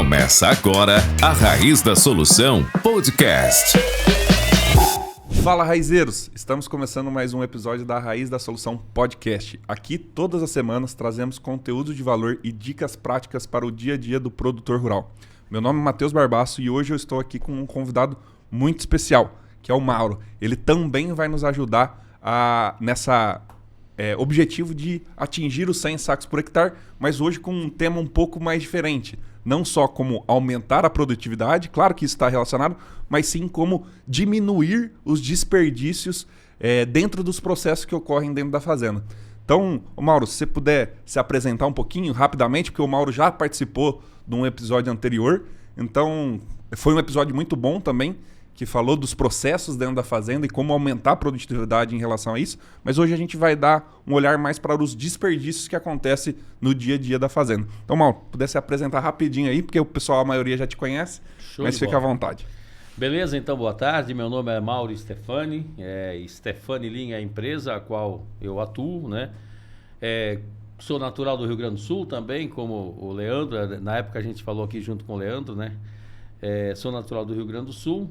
Começa agora a Raiz da Solução Podcast. Fala, raizeiros! Estamos começando mais um episódio da Raiz da Solução Podcast. Aqui, todas as semanas, trazemos conteúdo de valor e dicas práticas para o dia a dia do produtor rural. Meu nome é Matheus Barbaço e hoje eu estou aqui com um convidado muito especial, que é o Mauro. Ele também vai nos ajudar nessa objetivo de atingir os 100 sacos por hectare, mas hoje com um tema um pouco mais diferente. Não só como aumentar a produtividade, claro que isso está relacionado, mas sim como diminuir os desperdícios dentro dos processos que ocorrem dentro da fazenda. Então, Mauro, se você puder se apresentar um pouquinho rapidamente, porque o Mauro já participou de um episódio anterior, então foi um episódio muito bom também, que falou dos processos dentro da fazenda e como aumentar a produtividade em relação a isso, mas hoje a gente vai dar um olhar mais para os desperdícios que acontecem no dia a dia da fazenda. Então, Mauro, pudesse se apresentar rapidinho aí, porque o pessoal, a maioria já te conhece, mas fica à vontade. Beleza, então boa tarde, meu nome é Mauro Stefani, Stefani Lean é a empresa a qual eu atuo, né? Sou natural do Rio Grande do Sul também, como o Leandro, na época a gente falou aqui junto com o Leandro, né? Sou natural do Rio Grande do Sul.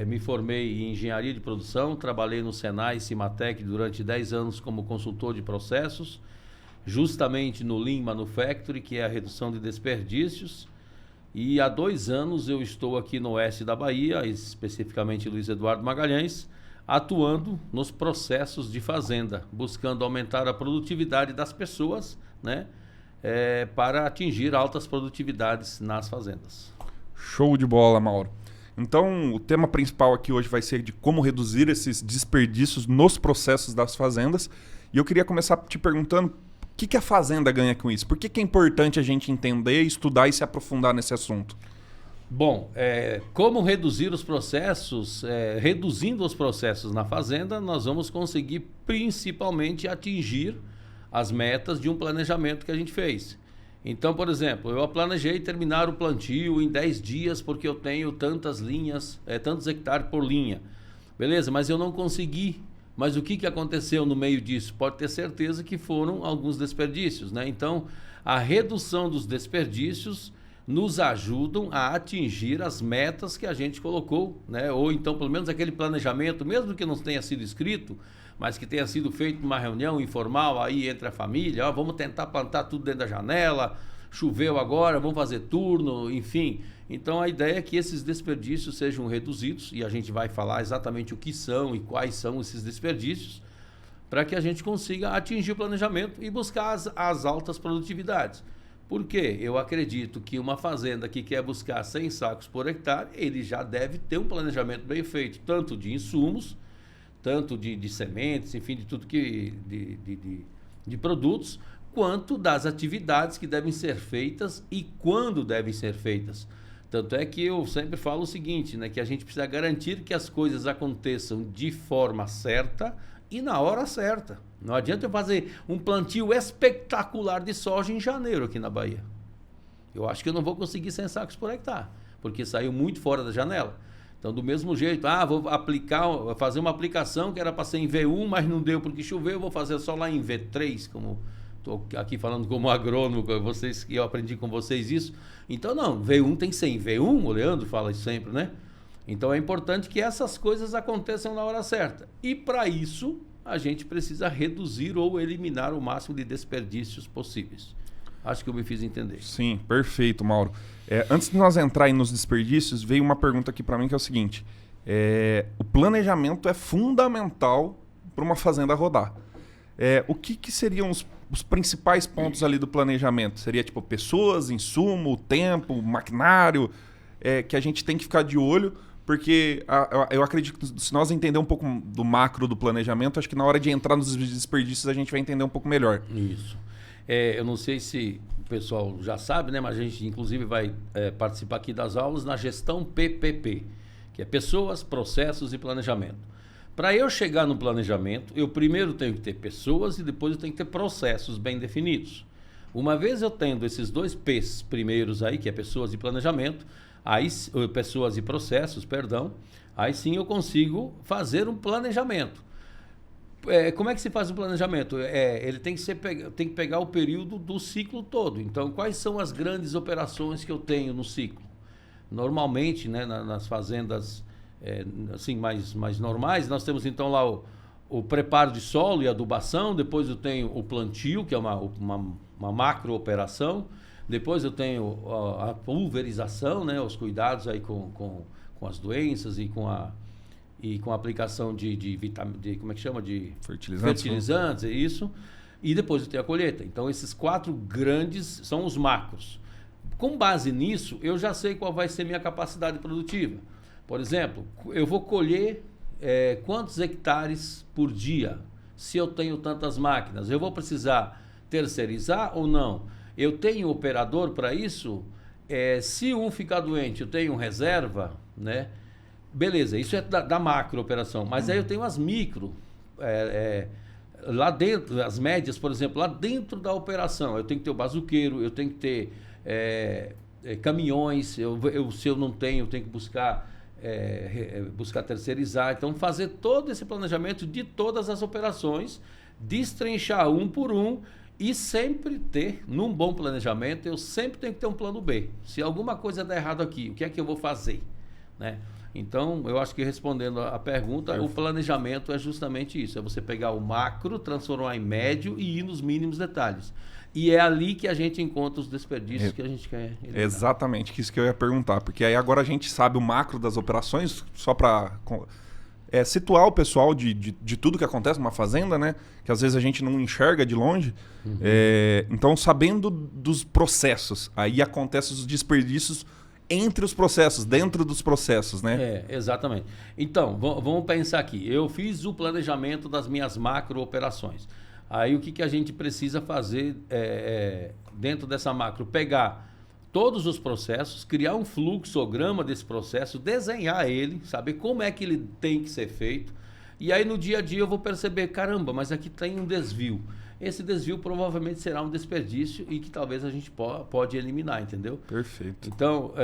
Me formei em engenharia de produção, trabalhei no Senai e Cimatec durante 10 anos como consultor de processos, justamente no Lean Manufacturing, que é a redução de desperdícios. E há 2 anos eu estou aqui no oeste da Bahia, especificamente Luiz Eduardo Magalhães, atuando nos processos de fazenda, buscando aumentar a produtividade das pessoas, né, para atingir altas produtividades nas fazendas. Show de bola, Mauro. Então, o tema principal aqui hoje vai ser de como reduzir esses desperdícios nos processos das fazendas. E eu queria começar te perguntando o que a fazenda ganha com isso? Por que é importante a gente entender, estudar e se aprofundar nesse assunto? Bom, como reduzir os processos? Reduzindo os processos na fazenda, nós vamos conseguir principalmente atingir as metas de um planejamento que a gente fez. Então, por exemplo, eu planejei terminar o plantio em 10 dias porque eu tenho tantas linhas, tantos hectares por linha. Beleza, mas eu não consegui. Mas o que aconteceu no meio disso? Pode ter certeza que foram alguns desperdícios, né? Então, a redução dos desperdícios nos ajudam a atingir as metas que a gente colocou, né? Ou então, pelo menos aquele planejamento, mesmo que não tenha sido escrito, mas que tenha sido feito numa reunião informal aí entre a família, vamos tentar plantar tudo dentro da janela, choveu agora, vamos fazer turno, enfim. Então a ideia é que esses desperdícios sejam reduzidos e a gente vai falar exatamente o que são e quais são esses desperdícios para que a gente consiga atingir o planejamento e buscar as altas produtividades. Por quê? Eu acredito que uma fazenda que quer buscar 100 sacos por hectare, ele já deve ter um planejamento bem feito, tanto de insumos, tanto de sementes, enfim, de tudo que de produtos, quanto das atividades que devem ser feitas e quando devem ser feitas. Tanto é que eu sempre falo o seguinte, né, que a gente precisa garantir que as coisas aconteçam de forma certa e na hora certa. Não adianta eu fazer um plantio espetacular de soja em janeiro aqui na Bahia. Eu acho que eu não vou conseguir 100 sacos por hectare, porque saiu muito fora da janela. Então, do mesmo jeito, vou fazer uma aplicação que era para ser em V1, mas não deu porque choveu, vou fazer só lá em V3, como estou aqui falando como agrônomo, que eu aprendi com vocês isso. Então, não, V1 tem que ser em V1, o Leandro fala isso sempre, né? Então, é importante que essas coisas aconteçam na hora certa. E, para isso, a gente precisa reduzir ou eliminar o máximo de desperdícios possíveis. Acho que eu me fiz entender. Sim, perfeito, Mauro. Antes de nós entrar aí nos desperdícios, veio uma pergunta aqui para mim que é o seguinte. O planejamento é fundamental para uma fazenda rodar. O que seriam os principais pontos ali do planejamento? Seria tipo pessoas, insumo, tempo, maquinário, que a gente tem que ficar de olho, porque eu acredito que se nós entender um pouco do macro do planejamento, acho que na hora de entrar nos desperdícios a gente vai entender um pouco melhor. Isso. Eu não sei se o pessoal já sabe, né? Mas a gente inclusive vai participar aqui das aulas na gestão PPP, que é Pessoas, Processos e Planejamento. Para eu chegar no planejamento, eu primeiro tenho que ter pessoas e depois eu tenho que ter processos bem definidos. Uma vez eu tendo esses 2 P's primeiros aí, que é pessoas e planejamento, pessoas e processos, perdão, aí sim eu consigo fazer um planejamento. Como é que se faz o planejamento? Ele tem que pegar o período do ciclo todo. Então, quais são as grandes operações que eu tenho no ciclo? Normalmente, né, nas fazendas assim, mais normais, nós temos então lá o preparo de solo e adubação, depois eu tenho o plantio, que é uma macro operação, depois eu tenho a pulverização, né, os cuidados aí com as doenças e com a aplicação de como é que chama? De fertilizantes, é isso. E depois eu tenho a colheita. Então, esses 4 grandes são os macros. Com base nisso, eu já sei qual vai ser minha capacidade produtiva. Por exemplo, eu vou colher quantos hectares por dia, se eu tenho tantas máquinas. Eu vou precisar terceirizar ou não? Eu tenho operador para isso? Se um ficar doente, eu tenho reserva, né? Beleza, isso é da macro operação, mas aí eu tenho as micro, lá dentro, as médias, por exemplo, lá dentro da operação, eu tenho que ter o bazuqueiro, eu tenho que ter caminhões, se eu não tenho, eu tenho que buscar terceirizar, então fazer todo esse planejamento de todas as operações, destrinchar um por um e sempre ter, num bom planejamento, eu sempre tenho que ter um plano B. Se alguma coisa der errado aqui, o que é que eu vou fazer, né? Então, eu acho que respondendo a pergunta, o planejamento é justamente isso. É você pegar o macro, transformar em médio e ir nos mínimos detalhes. E é ali que a gente encontra os desperdícios que a gente quer eliminar. Exatamente, que isso que eu ia perguntar. Porque aí agora a gente sabe o macro das operações, só para situar o pessoal de tudo que acontece numa fazenda, né? Que às vezes a gente não enxerga de longe. Uhum. Então, sabendo dos processos, aí acontecem os desperdícios entre os processos, dentro dos processos, né? Exatamente. Então, vamos pensar aqui. Eu fiz o planejamento das minhas macro operações. Aí o que a gente precisa fazer dentro dessa macro? Pegar todos os processos, criar um fluxograma desse processo, desenhar ele, saber como é que ele tem que ser feito. E aí no dia a dia eu vou perceber, caramba, mas aqui tem um desvio. Esse desvio provavelmente será um desperdício e que talvez a gente pode eliminar, entendeu? Perfeito. Então,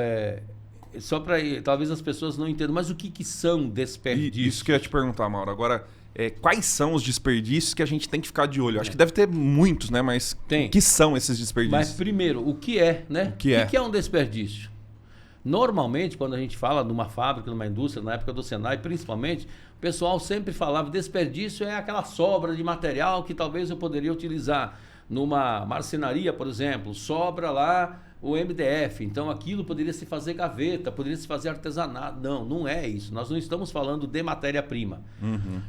só para talvez as pessoas não entendam, mas o que são desperdícios? Isso que eu ia te perguntar, Mauro. Agora, quais são os desperdícios que a gente tem que ficar de olho? Acho que deve ter muitos, né? Mas o que são esses desperdícios? Mas primeiro, o que é, né? O que é um desperdício? Normalmente, quando a gente fala numa fábrica, numa indústria, na época do Senai, principalmente, o pessoal sempre falava desperdício é aquela sobra de material que talvez eu poderia utilizar numa marcenaria, por exemplo, sobra lá o MDF, então aquilo poderia se fazer gaveta, poderia se fazer artesanato. Não é isso. Nós não estamos falando de matéria-prima. Uhum.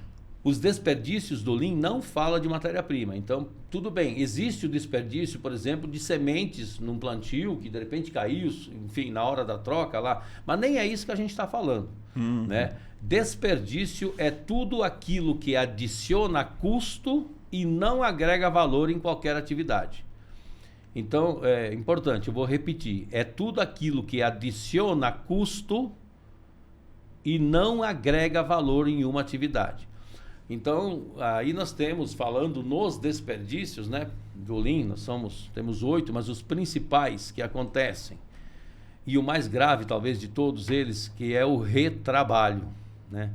Os desperdícios do Lean não falam de matéria-prima. Então, tudo bem, existe o desperdício, por exemplo, de sementes num plantio, que de repente caiu, enfim, na hora da troca lá. Mas nem é isso que a gente está falando. Né? Desperdício é tudo aquilo que adiciona custo e não agrega valor em qualquer atividade. Então, é importante, eu vou repetir. É tudo aquilo que adiciona custo e não agrega valor em uma atividade. Então, aí nós temos, falando nos desperdícios, né, do Lean, temos 8, mas os principais que acontecem, e o mais grave talvez de todos eles, que é o retrabalho, né?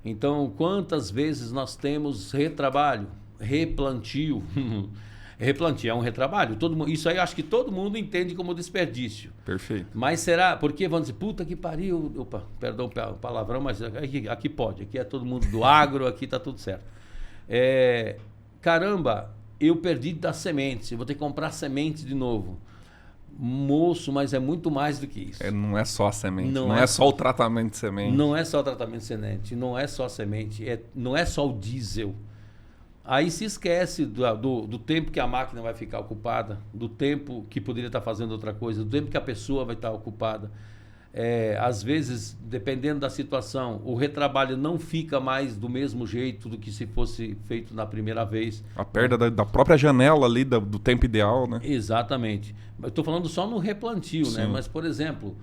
Então, quantas vezes nós temos retrabalho, replantio? Replantio é um retrabalho. Isso aí eu acho que todo mundo entende como desperdício. Perfeito. Mas será? Porque vão dizer, puta que pariu. Opa, perdão o palavrão, mas aqui pode. Aqui é todo mundo do agro, aqui tá tudo certo. Caramba, eu perdi das sementes. Eu vou ter que comprar sementes de novo. Moço, mas é muito mais do que isso. Não é só a semente. Não é só o tratamento de semente. Não é só o tratamento de semente. Não é só a semente. Não é só o diesel. Aí se esquece do tempo que a máquina vai ficar ocupada, do tempo que poderia estar fazendo outra coisa, do tempo que a pessoa vai estar ocupada. Às vezes, dependendo da situação, o retrabalho não fica mais do mesmo jeito do que se fosse feito na primeira vez. A perda da própria janela ali, do tempo ideal, né? Exatamente. Estou falando só no replantio, né? Mas, por exemplo,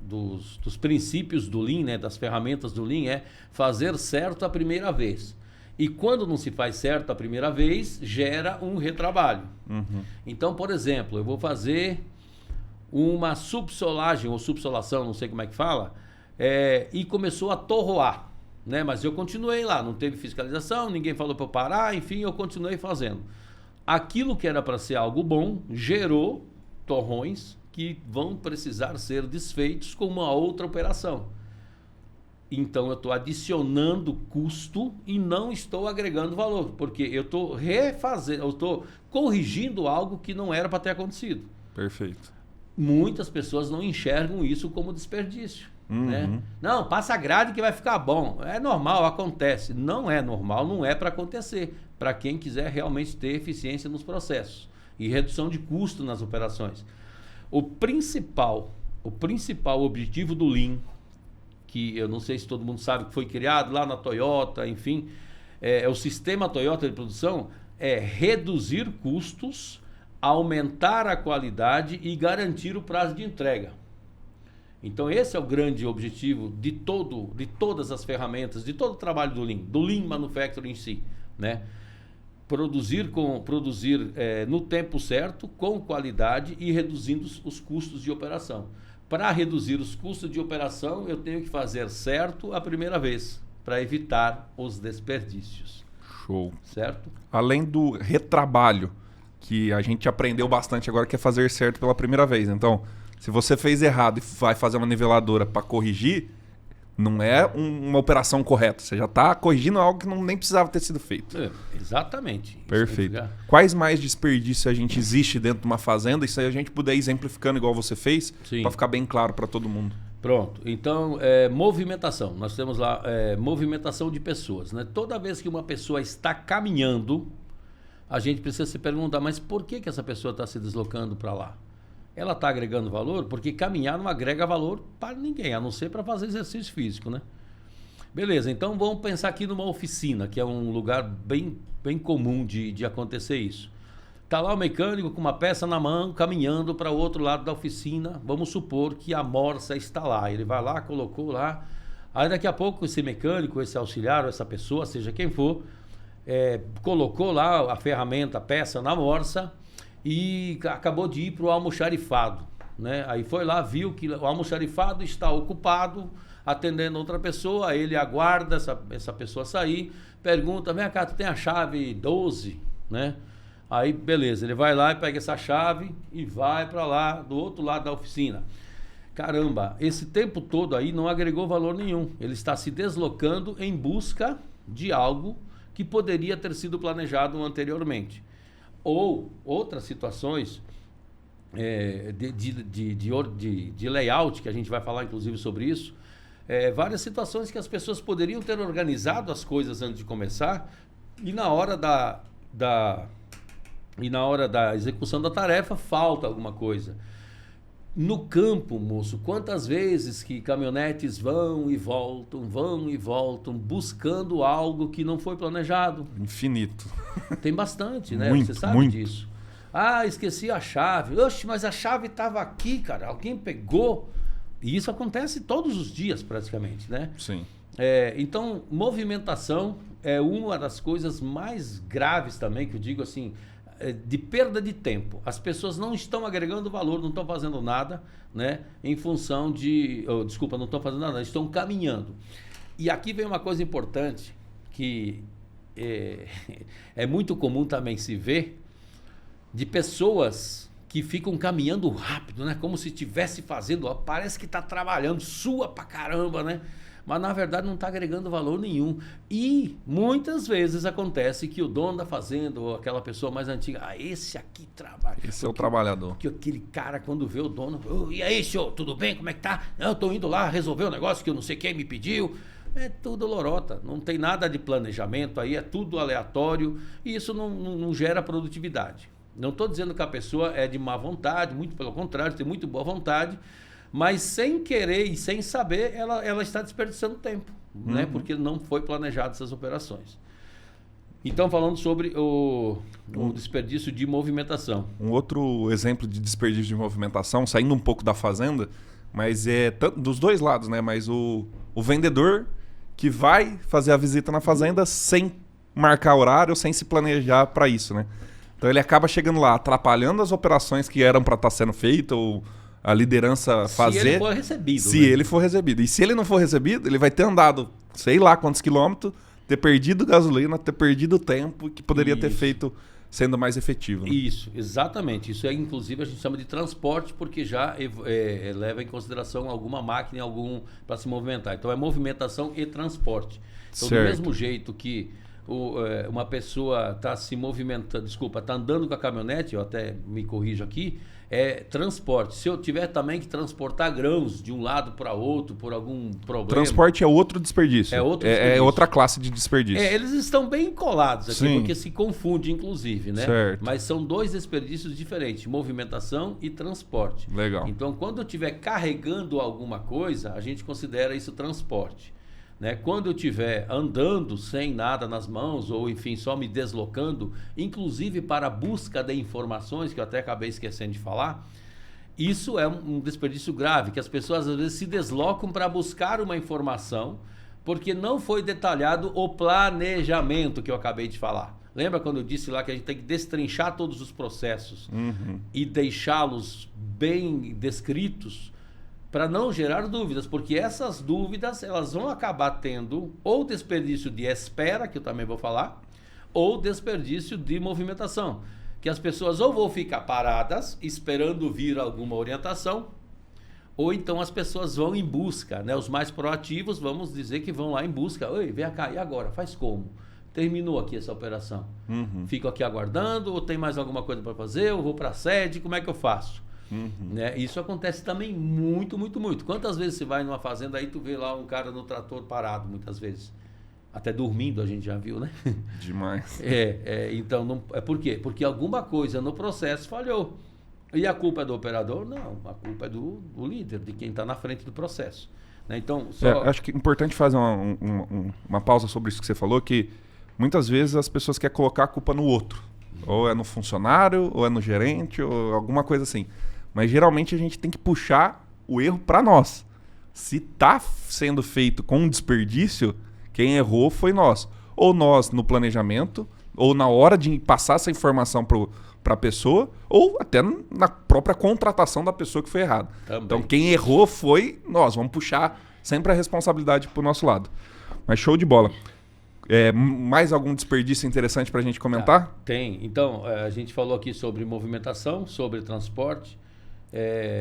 dos princípios do Lean, né, das ferramentas do Lean, é fazer certo a primeira vez. E quando não se faz certo a primeira vez, gera um retrabalho. Uhum. Então, por exemplo, eu vou fazer uma subsolagem ou subsolação, não sei como é que fala, e começou a torroar. né? Mas eu continuei lá, não teve fiscalização, ninguém falou para eu parar, enfim, eu continuei fazendo. Aquilo que era para ser algo bom gerou torrões que vão precisar ser desfeitos com uma outra operação. Então eu estou adicionando custo e não estou agregando valor, porque eu estou refazendo, eu estou corrigindo algo que não era para ter acontecido. Perfeito. Muitas pessoas não enxergam isso como desperdício. Né? Não, passa a grade que vai ficar bom. É normal, acontece. Não é normal, não é para acontecer. Para quem quiser realmente ter eficiência nos processos e redução de custo nas operações. O principal objetivo do Lean, que eu não sei se todo mundo sabe que foi criado lá na Toyota, enfim, é o sistema Toyota de produção, é reduzir custos, aumentar a qualidade e garantir o prazo de entrega. Então esse é o grande objetivo de todas as ferramentas, de todo o trabalho do Lean Manufacturing em si, né? Produzir no tempo certo, com qualidade e reduzindo os custos de operação. Para reduzir os custos de operação, eu tenho que fazer certo a primeira vez, para evitar os desperdícios. Show. Certo? Além do retrabalho, que a gente aprendeu bastante agora, que é fazer certo pela primeira vez. Então, se você fez errado e vai fazer uma niveladora para corrigir, não é uma operação correta. Você já está corrigindo algo que nem precisava ter sido feito. Exatamente. Perfeito. Quais mais desperdícios a gente existe dentro de uma fazenda? E se a gente puder ir exemplificando igual você fez, para ficar bem claro para todo mundo. Pronto. Então, movimentação. Nós temos lá movimentação de pessoas. Né? Toda vez que uma pessoa está caminhando, a gente precisa se perguntar, mas por que essa pessoa está se deslocando para lá? Ela está agregando valor? Porque caminhar não agrega valor para ninguém, a não ser para fazer exercício físico, né? Beleza, então vamos pensar aqui numa oficina, que é um lugar bem comum de acontecer isso. Está lá o mecânico com uma peça na mão, caminhando para o outro lado da oficina. Vamos supor que a morsa está lá. Ele vai lá, colocou lá. Aí daqui a pouco esse mecânico, esse auxiliar, ou essa pessoa, seja quem for, colocou lá a ferramenta, a peça na morsa, e acabou de ir para o almoxarifado, né? Aí foi lá, viu que o almoxarifado está ocupado, atendendo outra pessoa, aí ele aguarda essa pessoa sair, pergunta, vem cá, tu tem a chave 12, né? Aí, beleza, ele vai lá e pega essa chave e vai para lá, do outro lado da oficina. Caramba, esse tempo todo aí não agregou valor nenhum. Ele está se deslocando em busca de algo que poderia ter sido planejado anteriormente. Ou outras situações de layout, que a gente vai falar inclusive sobre isso, várias situações que as pessoas poderiam ter organizado as coisas antes de começar e na hora da execução da tarefa falta alguma coisa. No campo, moço, quantas vezes que caminhonetes vão e voltam, buscando algo que não foi planejado? Infinito. Tem bastante, né? Muito, você sabe muito disso. Ah, esqueci a chave. Oxe, mas a chave estava aqui, cara. Alguém pegou. E isso acontece todos os dias, praticamente, né? Sim. Então, movimentação é uma das coisas mais graves também, que eu digo assim, de perda de tempo. As pessoas não estão agregando valor, não estão fazendo nada, né? Em função de... não estão fazendo nada, estão caminhando. E aqui vem uma coisa importante que é muito comum também se ver, de pessoas que ficam caminhando rápido, né? Como se estivesse fazendo, parece que está trabalhando, sua pra caramba, né? Mas na verdade não está agregando valor nenhum. E muitas vezes acontece que o dono da fazenda, ou aquela pessoa mais antiga, esse aqui trabalha. Esse é o trabalhador. Que aquele cara, quando vê o dono, e aí, senhor, tudo bem? Como é que tá? Não, eu estou indo lá resolver um negócio que eu não sei quem me pediu. É tudo lorota, não tem nada de planejamento aí, é tudo aleatório e isso não gera produtividade. Não estou dizendo que a pessoa é de má vontade, muito pelo contrário, tem muito boa vontade, mas sem querer e sem saber, ela está desperdiçando tempo, né? Porque não foi planejado essas operações. Então, falando sobre o desperdício de movimentação. Um outro exemplo de desperdício de movimentação, saindo um pouco da fazenda, mas dos dois lados, né? Mas o vendedor que vai fazer a visita na fazenda sem marcar horário, sem se planejar para isso, né? Então ele acaba chegando lá, atrapalhando as operações que eram para estar sendo feitas, ou a liderança fazer. Se ele for recebido. Se ele for recebido. E se ele não for recebido, ele vai ter andado sei lá quantos quilômetros, ter perdido gasolina, ter perdido tempo que poderia ter feito sendo mais efetivo. Né? Isso, exatamente. Isso é, inclusive, a gente chama de transporte, porque já leva em consideração alguma máquina para se movimentar. Então, é movimentação e transporte. Então, do mesmo jeito que uma pessoa está se movimentando, está andando com a caminhonete, eu até me corrijo aqui, é transporte. Se eu tiver também que transportar grãos de um lado para outro por algum problema... Transporte é outro desperdício. É outra classe de desperdício. Eles estão bem colados aqui, Sim. porque se confunde, inclusive, né? Certo. Mas são dois desperdícios diferentes, movimentação e transporte. Legal. Então, quando eu estiver carregando alguma coisa, a gente considera isso transporte. Né? Quando eu estiver andando sem nada nas mãos, ou enfim, só me deslocando, inclusive para a busca de informações, que eu até acabei esquecendo de falar, isso é um desperdício grave, que as pessoas às vezes se deslocam para buscar uma informação, porque não foi detalhado o planejamento que eu acabei de falar. Lembra quando eu disse lá que a gente tem que destrinchar todos os processos e deixá-los bem descritos, para não gerar dúvidas, porque essas dúvidas elas vão acabar tendo ou desperdício de espera, que eu também vou falar, ou desperdício de movimentação, que as pessoas ou vão ficar paradas esperando vir alguma orientação, ou então as pessoas vão em busca, né? Os mais proativos, vamos dizer que vão lá em busca. Oi, vem cá, e agora? Faz como? Terminou aqui essa operação. Fico aqui aguardando, ou tem mais alguma coisa para fazer, eu vou para a sede, como é que eu faço? Né? Isso acontece também muito, muito, muito. Quantas vezes você vai numa fazenda aí tu vê lá um cara no trator parado, muitas vezes. Até dormindo a gente já viu, né? Demais. Então, não, por quê? Porque alguma coisa no processo falhou. E a culpa é do operador? Não, a culpa é do líder, de quem está na frente do processo. Né? Então, acho que é importante fazer uma pausa sobre isso que você falou, que muitas vezes as pessoas querem colocar a culpa no outro. Ou é no funcionário, ou é no gerente, ou alguma coisa assim. Mas geralmente a gente tem que puxar o erro para nós. Se está sendo feito com um desperdício, quem errou foi nós. Ou nós no planejamento, ou na hora de passar essa informação para a pessoa, ou até na própria contratação da pessoa que foi errada. Então quem errou foi nós. Vamos puxar sempre a responsabilidade para o nosso lado. Mas show de bola. Mais algum desperdício interessante para a gente comentar? Tem. Então, a gente falou aqui sobre movimentação, sobre transporte,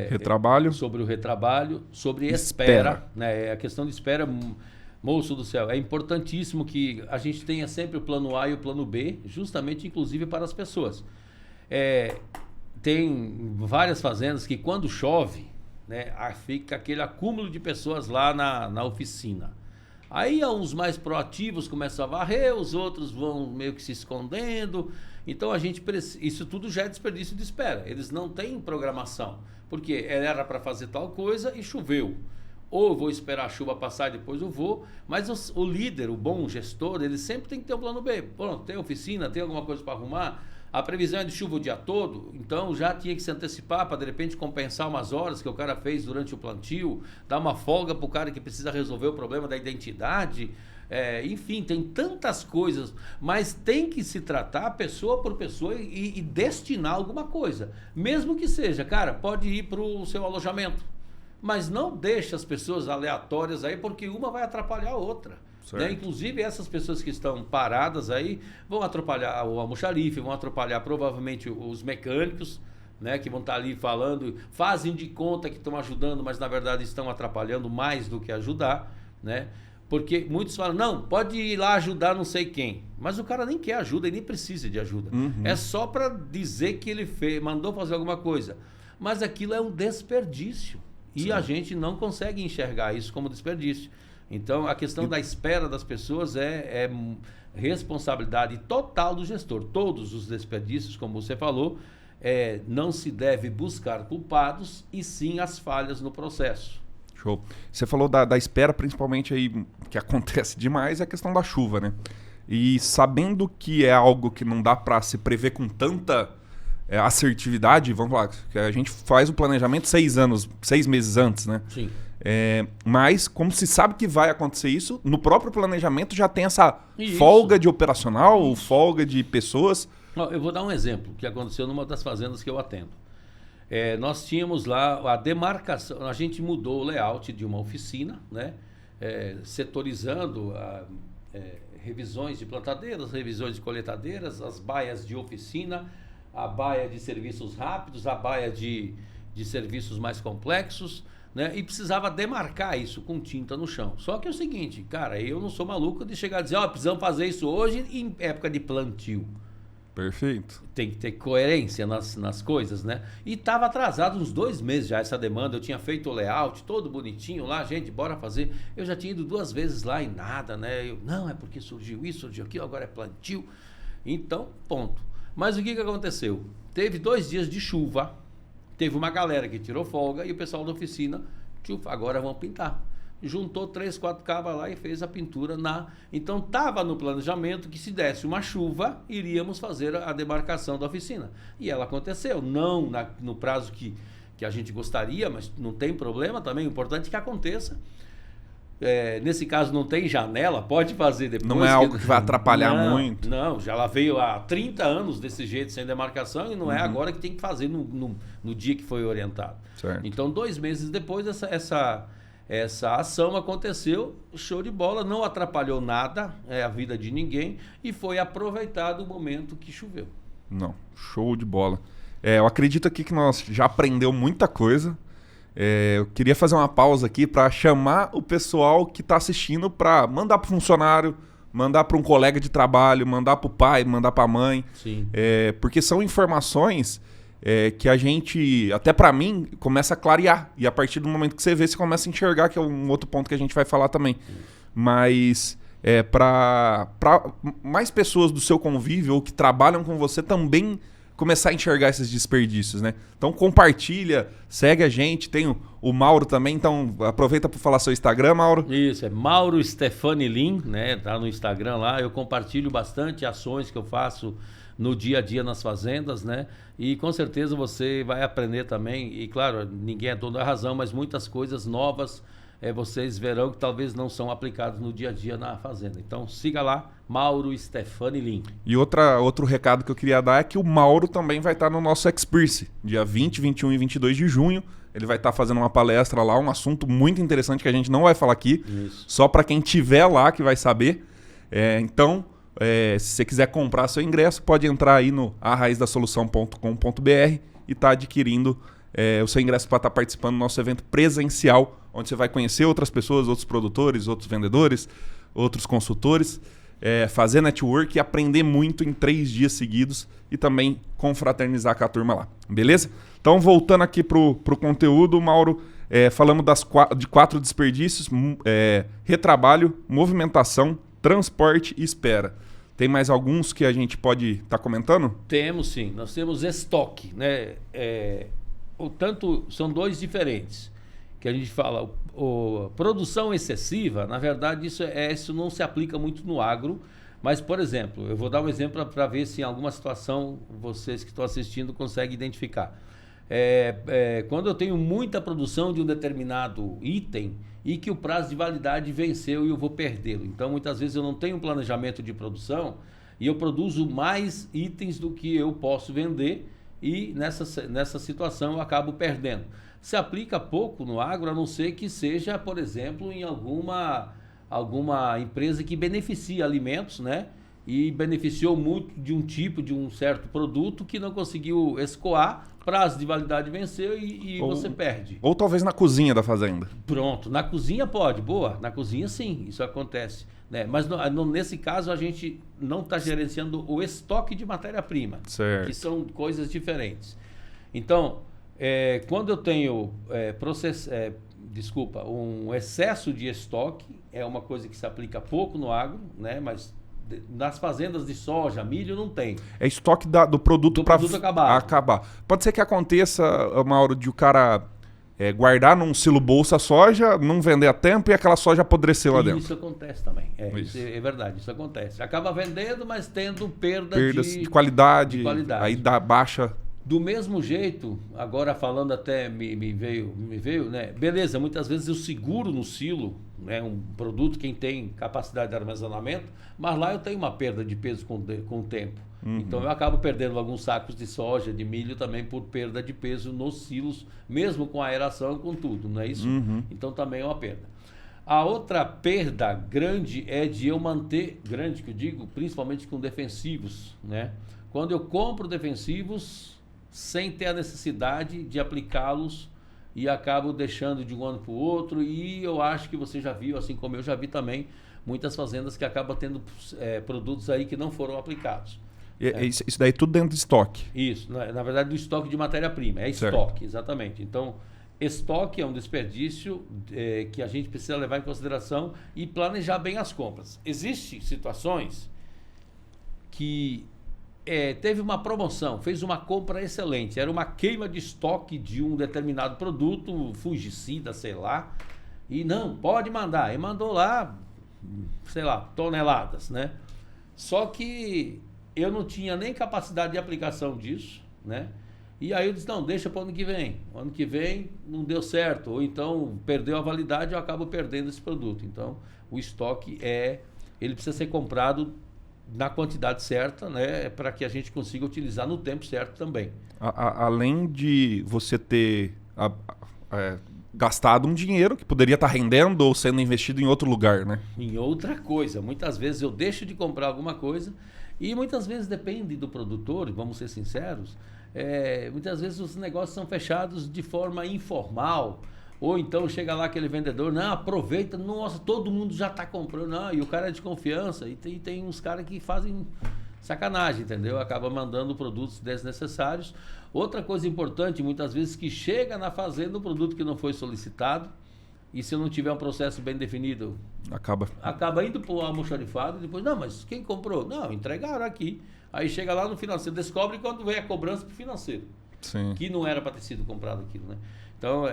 retrabalho. Sobre o retrabalho, sobre espera. Né? A questão de espera, moço do céu, é importantíssimo que a gente tenha sempre o plano A e o plano B, justamente, inclusive, para as pessoas. Tem várias fazendas que quando chove, né, fica aquele acúmulo de pessoas lá na oficina. Aí uns mais proativos começam a varrer, os outros vão meio que se escondendo. Então isso tudo já é desperdício de espera. Eles não têm programação, porque era para fazer tal coisa e choveu. Ou eu vou esperar a chuva passar e depois eu vou. Mas o líder, o bom gestor, ele sempre tem que ter um plano B. Pronto, tem oficina, tem alguma coisa para arrumar. A previsão é de chuva o dia todo, então já tinha que se antecipar para de repente compensar umas horas que o cara fez durante o plantio, dar uma folga para o cara que precisa resolver o problema da identidade. Enfim, tem tantas coisas, mas tem que se tratar pessoa por pessoa e destinar alguma coisa. Mesmo que seja, cara, pode ir para o seu alojamento, mas não deixe as pessoas aleatórias aí, porque uma vai atrapalhar a outra. Né? Inclusive essas pessoas que estão paradas aí vão atrapalhar o almoxarife, vão atrapalhar provavelmente os mecânicos, né, que vão estar ali falando, fazem de conta que estão ajudando, mas na verdade estão atrapalhando mais do que ajudar, né? Porque muitos falam, não, pode ir lá ajudar não sei quem, mas o cara nem quer ajuda e nem precisa de ajuda. É só para dizer que ele mandou fazer alguma coisa, mas aquilo é um desperdício e a gente não consegue enxergar isso como desperdício. Então, a questão da espera das pessoas é responsabilidade total do gestor. Todos os desperdícios, como você falou, não se deve buscar culpados e sim as falhas no processo. Show. Você falou da espera, principalmente aí, que acontece demais, é a questão da chuva, né? E sabendo que é algo que não dá para se prever com tanta assertividade, vamos lá, que a gente faz o planejamento 6 meses antes, né? Sim. Mas, como se sabe que vai acontecer isso, no próprio planejamento já tem essa folga de operacional, folga de pessoas. Eu vou dar um exemplo que aconteceu numa das fazendas que eu atendo. Nós tínhamos lá a demarcação, a gente mudou o layout de uma oficina, né? setorizando revisões de plantadeiras, revisões de coletadeiras, as baias de oficina, a baia de serviços rápidos, a baia de serviços mais complexos, né? E precisava demarcar isso com tinta no chão. Só que é o seguinte, cara, eu não sou maluco de chegar a dizer, precisamos fazer isso hoje em época de plantio. Perfeito. Tem que ter coerência nas coisas, né? E estava atrasado uns 2 meses já essa demanda. Eu tinha feito o layout todo bonitinho lá, gente, bora fazer. Eu já tinha ido 2 vezes lá e nada, né? Não, é porque surgiu isso, surgiu aquilo, agora é plantio. Então, ponto. Mas o que aconteceu? Teve 2 dias de chuva, teve uma galera que tirou folga e o pessoal da oficina, agora vão pintar. Juntou 3, 4 cabas lá e fez a pintura Então estava no planejamento que se desse uma chuva, iríamos fazer a demarcação da oficina. E ela aconteceu, não no prazo que a gente gostaria, mas não tem problema também, o importante é que aconteça. Nesse caso não tem janela, pode fazer depois. Não é algo que vai atrapalhar muito. Não, já ela veio há 30 anos desse jeito, sem demarcação, e não é agora que tem que fazer no dia que foi orientado. Certo. Então 2 meses depois essa ação aconteceu, show de bola, não atrapalhou nada, a vida de ninguém, e foi aproveitado o momento que choveu. Não, show de bola. Eu acredito aqui que nós já aprendeu muita coisa. Eu queria fazer uma pausa aqui para chamar o pessoal que está assistindo para mandar para o funcionário, mandar para um colega de trabalho, mandar para o pai, mandar para a mãe. Sim. Porque são informações que a gente, até para mim, começa a clarear. E a partir do momento que você vê, você começa a enxergar, que é um outro ponto que a gente vai falar também. Mas para mais pessoas do seu convívio ou que trabalham com você também começar a enxergar esses desperdícios, né? Então compartilha, segue a gente, tem o Mauro também, então aproveita para falar seu Instagram, Mauro. Isso, é Mauro Stefani Lin, né? Tá no Instagram lá, eu compartilho bastante ações que eu faço no dia a dia nas fazendas, né? E com certeza você vai aprender também, e claro, ninguém é dono da razão, mas muitas coisas novas vocês verão que talvez não são aplicadas no dia a dia na fazenda. Então siga lá, Mauro Stefani Lin. E outro recado que eu queria dar é que o Mauro também vai estar no nosso Experience, dia 20, 21 e 22 de junho. Ele vai estar fazendo uma palestra lá, um assunto muito interessante que a gente não vai falar aqui, Isso. Só para quem tiver lá que vai saber. Então, se você quiser comprar seu ingresso, pode entrar aí no arraizdasolução.com.br e estar adquirindo o seu ingresso para estar participando do nosso evento presencial, onde você vai conhecer outras pessoas, outros produtores, outros vendedores, outros consultores, fazer network e aprender muito em 3 dias seguidos e também confraternizar com a turma lá. Beleza? Então, voltando aqui pro conteúdo, Mauro, falamos de 4 desperdícios, retrabalho, movimentação, transporte e espera. Tem mais alguns que a gente pode estar comentando? Temos sim, nós temos estoque, né? Tanto são 2 diferentes, que a gente fala, produção excessiva, na verdade isso não se aplica muito no agro, mas, por exemplo, eu vou dar um exemplo para ver se em alguma situação vocês que estão assistindo conseguem identificar. Quando eu tenho muita produção de um determinado item e que o prazo de validade venceu e eu vou perdê-lo. Então, muitas vezes eu não tenho um planejamento de produção e eu produzo mais itens do que eu posso vender e nessa situação eu acabo perdendo. Se aplica pouco no agro, a não ser que seja, por exemplo, em alguma empresa que beneficia alimentos, né? E beneficiou muito de um certo produto que não conseguiu escoar, prazo de validade venceu e você perde. Ou talvez na cozinha da fazenda. Pronto, na cozinha pode, boa, na cozinha sim, isso acontece, né? Mas nesse caso a gente não está gerenciando o estoque de matéria-prima, que são coisas diferentes. Então, quando eu tenho um excesso de estoque, é uma coisa que se aplica pouco no agro, né? Mas nas fazendas de soja, milho, não tem. É estoque do produto para acabar. Pode ser que aconteça, Mauro, de o cara guardar num silo bolsa a soja, não vender a tempo e aquela soja apodrecer lá dentro. Isso acontece também. Isso é verdade, isso acontece. Acaba vendendo, mas tendo perdas de qualidade. Aí dá baixa. Do mesmo jeito, agora falando até me veio, né? Beleza, muitas vezes eu seguro no silo, né, um produto quem tem capacidade de armazenamento, mas lá eu tenho uma perda de peso com o tempo. Uhum. Então eu acabo perdendo alguns sacos de soja, de milho também por perda de peso nos silos, mesmo com aeração, com tudo, não é isso? Uhum. Então também é uma perda. A outra perda grande é de eu manter, grande que eu digo, principalmente com defensivos, né? Quando eu compro defensivos sem ter a necessidade de aplicá-los e acabo deixando de um ano para o outro, e eu acho que você já viu, assim como eu já vi também, muitas fazendas que acabam tendo produtos aí que não foram aplicados. Isso daí tudo dentro de estoque? Isso, na verdade do estoque de matéria-prima, é certo. Estoque, exatamente. Então, estoque é um desperdício que a gente precisa levar em consideração e planejar bem as compras. Existem situações que teve uma promoção, fez uma compra excelente, era uma queima de estoque de um determinado produto, fungicida, sei lá, e não, pode mandar. E mandou lá, sei lá, toneladas, né? Só que eu não tinha nem capacidade de aplicação disso, né? E aí eu disse, não, deixa para o ano que vem. O ano que vem não deu certo, ou então perdeu a validade e eu acabo perdendo esse produto. Então, o estoque ele precisa ser comprado na quantidade certa, né, para que a gente consiga utilizar no tempo certo também. Além de você ter gastado um dinheiro que poderia estar rendendo ou sendo investido em outro lugar, né? Em outra coisa. Muitas vezes eu deixo de comprar alguma coisa e muitas vezes depende do produtor, vamos ser sinceros, muitas vezes os negócios são fechados de forma informal. Ou então chega lá aquele vendedor, não, aproveita, nossa, todo mundo já está comprando, não, e o cara é de confiança, e tem uns caras que fazem sacanagem, entendeu? Acaba mandando produtos desnecessários. Outra coisa importante, muitas vezes, que chega na fazenda um produto que não foi solicitado, e se não tiver um processo bem definido, acaba indo para o almoxarifado, e depois, não, mas quem comprou? Não, entregaram aqui. Aí chega lá no financeiro, descobre quando vem a cobrança para o financeiro. Sim. Que não era para ter sido comprado aquilo, né? Então,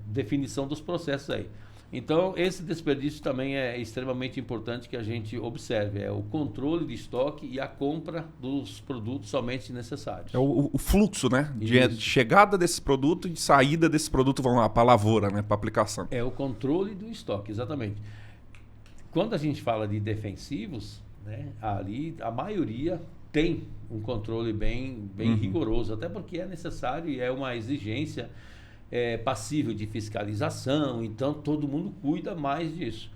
definição dos processos aí. Então, esse desperdício também é extremamente importante que a gente observe. É o controle de estoque e a compra dos produtos somente necessários. É o fluxo, né? De chegada desse produto e de saída desse produto vão lá para a lavoura, né? Para aplicação. É o controle do estoque, exatamente. Quando a gente fala de defensivos, né, ali a maioria tem um controle bem rigoroso, até porque é necessário e é uma exigência passível de fiscalização, então todo mundo cuida mais disso.